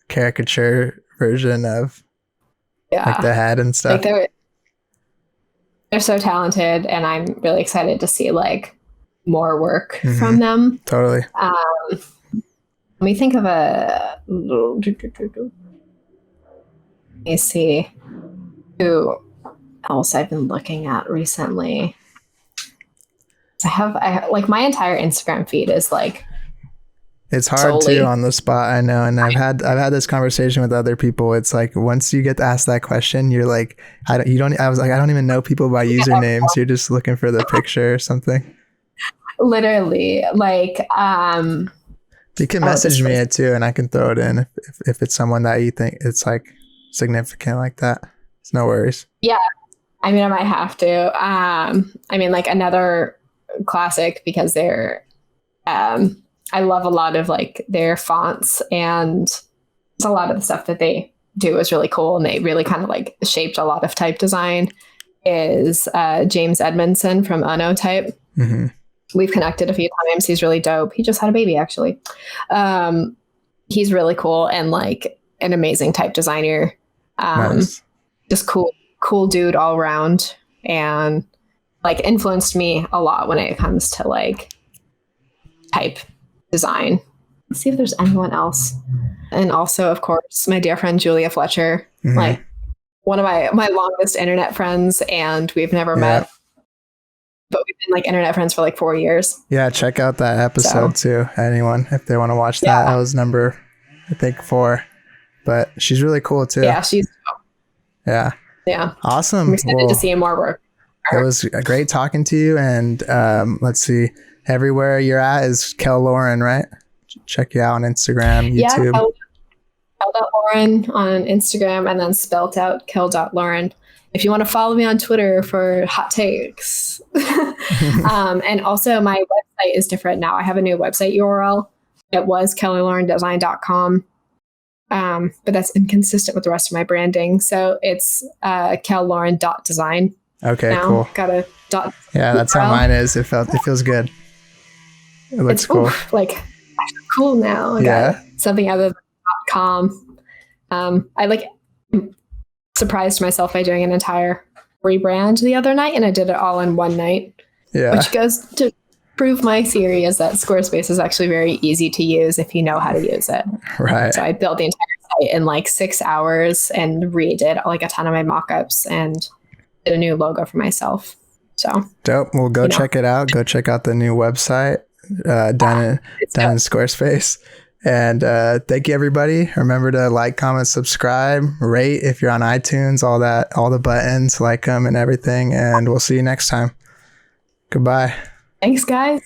caricature version of like the head and stuff. Like they're so talented, and I'm really excited to see like more work from them. Totally. Let me think of a. Let me see who else I've been looking at recently. I have like my entire Instagram feed is like. It's hard too on the spot, I know, and I've had this conversation with other people. It's like once you get to ask that question, you're like, I was like, I don't even know people by usernames. You're just looking for the picture or something. Literally, like you can message me it too, and I can throw it in if it's someone that you think it's like significant like that. It's no worries. Yeah, I mean, I might have to. I mean, like another classic because they're. I love a lot of like their fonts, and a lot of the stuff that they do is really cool, and they really kind of like shaped a lot of type design. Is James Edmondson from Type. Mm-hmm. We've connected a few times. He's really dope. He just had a baby actually. He's really cool and like an amazing type designer. Nice. Just cool dude all around, and like influenced me a lot when it comes to like type design. Let's see if there's anyone else. And also, of course, my dear friend Julia Fletcher, like one of my longest internet friends, and we've never met, but we've been like internet friends for like 4 years. Yeah, check out that episode too. Anyone, if they want to watch that, that was number, I think 4. But she's really cool too. Yeah, she's dope. Yeah. Awesome. I'm excited to see more work. It was great talking to you, and let's see. Everywhere you're at is Kel Lauren, right? Check you out on Instagram, YouTube. Yeah, Kel.Lauren on Instagram, and then spelt out Kel.Lauren. If you want to follow me on Twitter for hot takes. And also my website is different now. I have a new website URL. It was kellylaurendesign.com. But that's inconsistent with the rest of my branding. So it's kellauren.design. Okay, now. Cool. Got a dot. Yeah, that's how mine is. It feels good. It looks cool. Like I feel cool now. I got something other than .com. I like surprised myself by doing an entire rebrand the other night, and I did it all in one night. Yeah. Which goes to prove my theory is that Squarespace is actually very easy to use if you know how to use it. Right. So I built the entire site in like 6 hours and redid like a ton of my mock-ups and did a new logo for myself. So dope. Well, go check it out. Go check out the new website. done in Squarespace. And thank you, everybody. Remember to like, comment, subscribe, rate if you're on iTunes, all the buttons, like them and everything. And we'll see you next time. Goodbye. Thanks, guys.